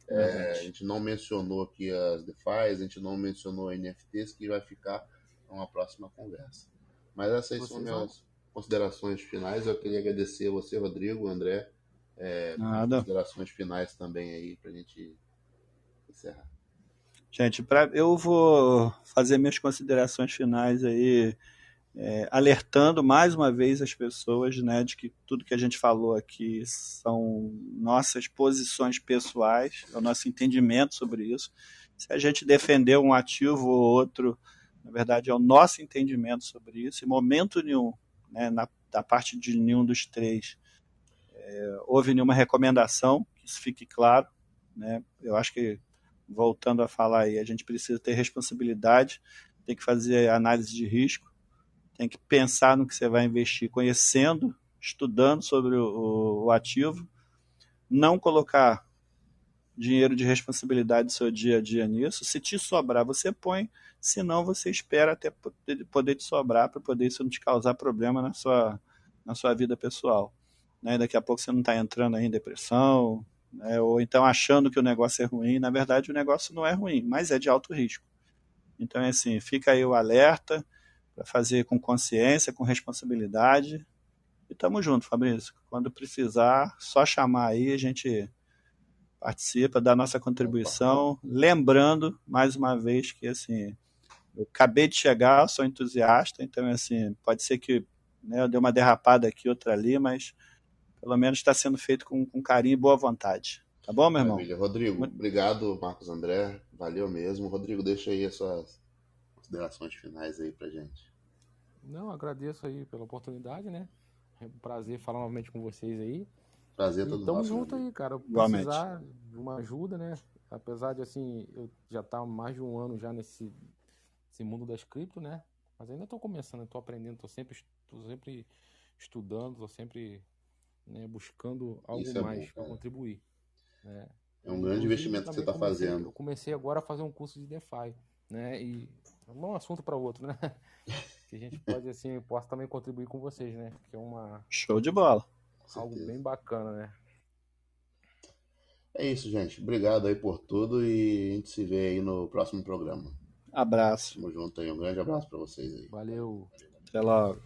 A gente não mencionou aqui as DeFi, a gente não mencionou NFTs, que vai ficar para uma próxima conversa. Mas essas são Vocês vão. minhas considerações finais. Eu queria agradecer a você, Rodrigo, André, as Nada. considerações finais também aí para a gente encerrar. Gente, eu vou fazer minhas considerações finais aí, alertando mais uma vez as pessoas, né, de que tudo que a gente falou aqui são nossas posições pessoais, é o nosso entendimento sobre isso. Se a gente defender um ativo ou outro, na verdade é o nosso entendimento sobre isso. Em momento nenhum, né, da parte de nenhum dos três, houve nenhuma recomendação, que isso fique claro, né? Eu acho que, voltando a falar aí, a gente precisa ter responsabilidade, tem que fazer análise de risco, tem que pensar no que você vai investir, conhecendo, estudando sobre o ativo, não colocar dinheiro de responsabilidade do seu dia a dia nisso. Se te sobrar, você põe, se não, você espera até poder te sobrar para poder isso não te causar problema na sua vida pessoal. Né? Daqui a pouco você não está entrando aí em depressão, né? Ou então achando que o negócio é ruim. Na verdade, o negócio não é ruim, mas é de alto risco. Então, é assim, fica aí o alerta para fazer com consciência, com responsabilidade. E tamo junto, Fabrício. Quando precisar, só chamar aí, a gente participa, dá nossa Opa, contribuição. Lembrando, mais uma vez, que assim, eu acabei de chegar, sou entusiasta, então assim, pode ser que, né, eu dei uma derrapada aqui, outra ali, mas pelo menos está sendo feito com carinho e boa vontade. Tá bom, meu irmão? maravilha. Rodrigo, obrigado, Marcos André. Valeu mesmo. Rodrigo, deixa aí as suas considerações finais aí pra gente. Não, agradeço aí pela oportunidade, né? É um prazer falar novamente com vocês aí. Prazer E todo tamo nosso, meu junto amigo. aí, cara. Igualmente. Precisar de uma ajuda, né? Apesar de, assim, eu já estar mais de um ano já nesse mundo das cripto, né? Mas ainda tô começando, tô aprendendo, tô sempre estudando, tô sempre, né, buscando algo Isso é bom, mais para cara. contribuir, né? É um E, grande inclusive, investimento que você também está eu fazendo. comecei agora a fazer um curso de DeFi, né? E é um assunto para outro, né? Que a gente pode, assim, possa também contribuir com vocês, né? Que é Show de bola. Com algo certeza. bem bacana, né? É isso, gente. Obrigado aí por tudo e a gente se vê aí no próximo programa. Abraço. Tamo junto aí. Um grande abraço para vocês aí. Valeu. Até logo.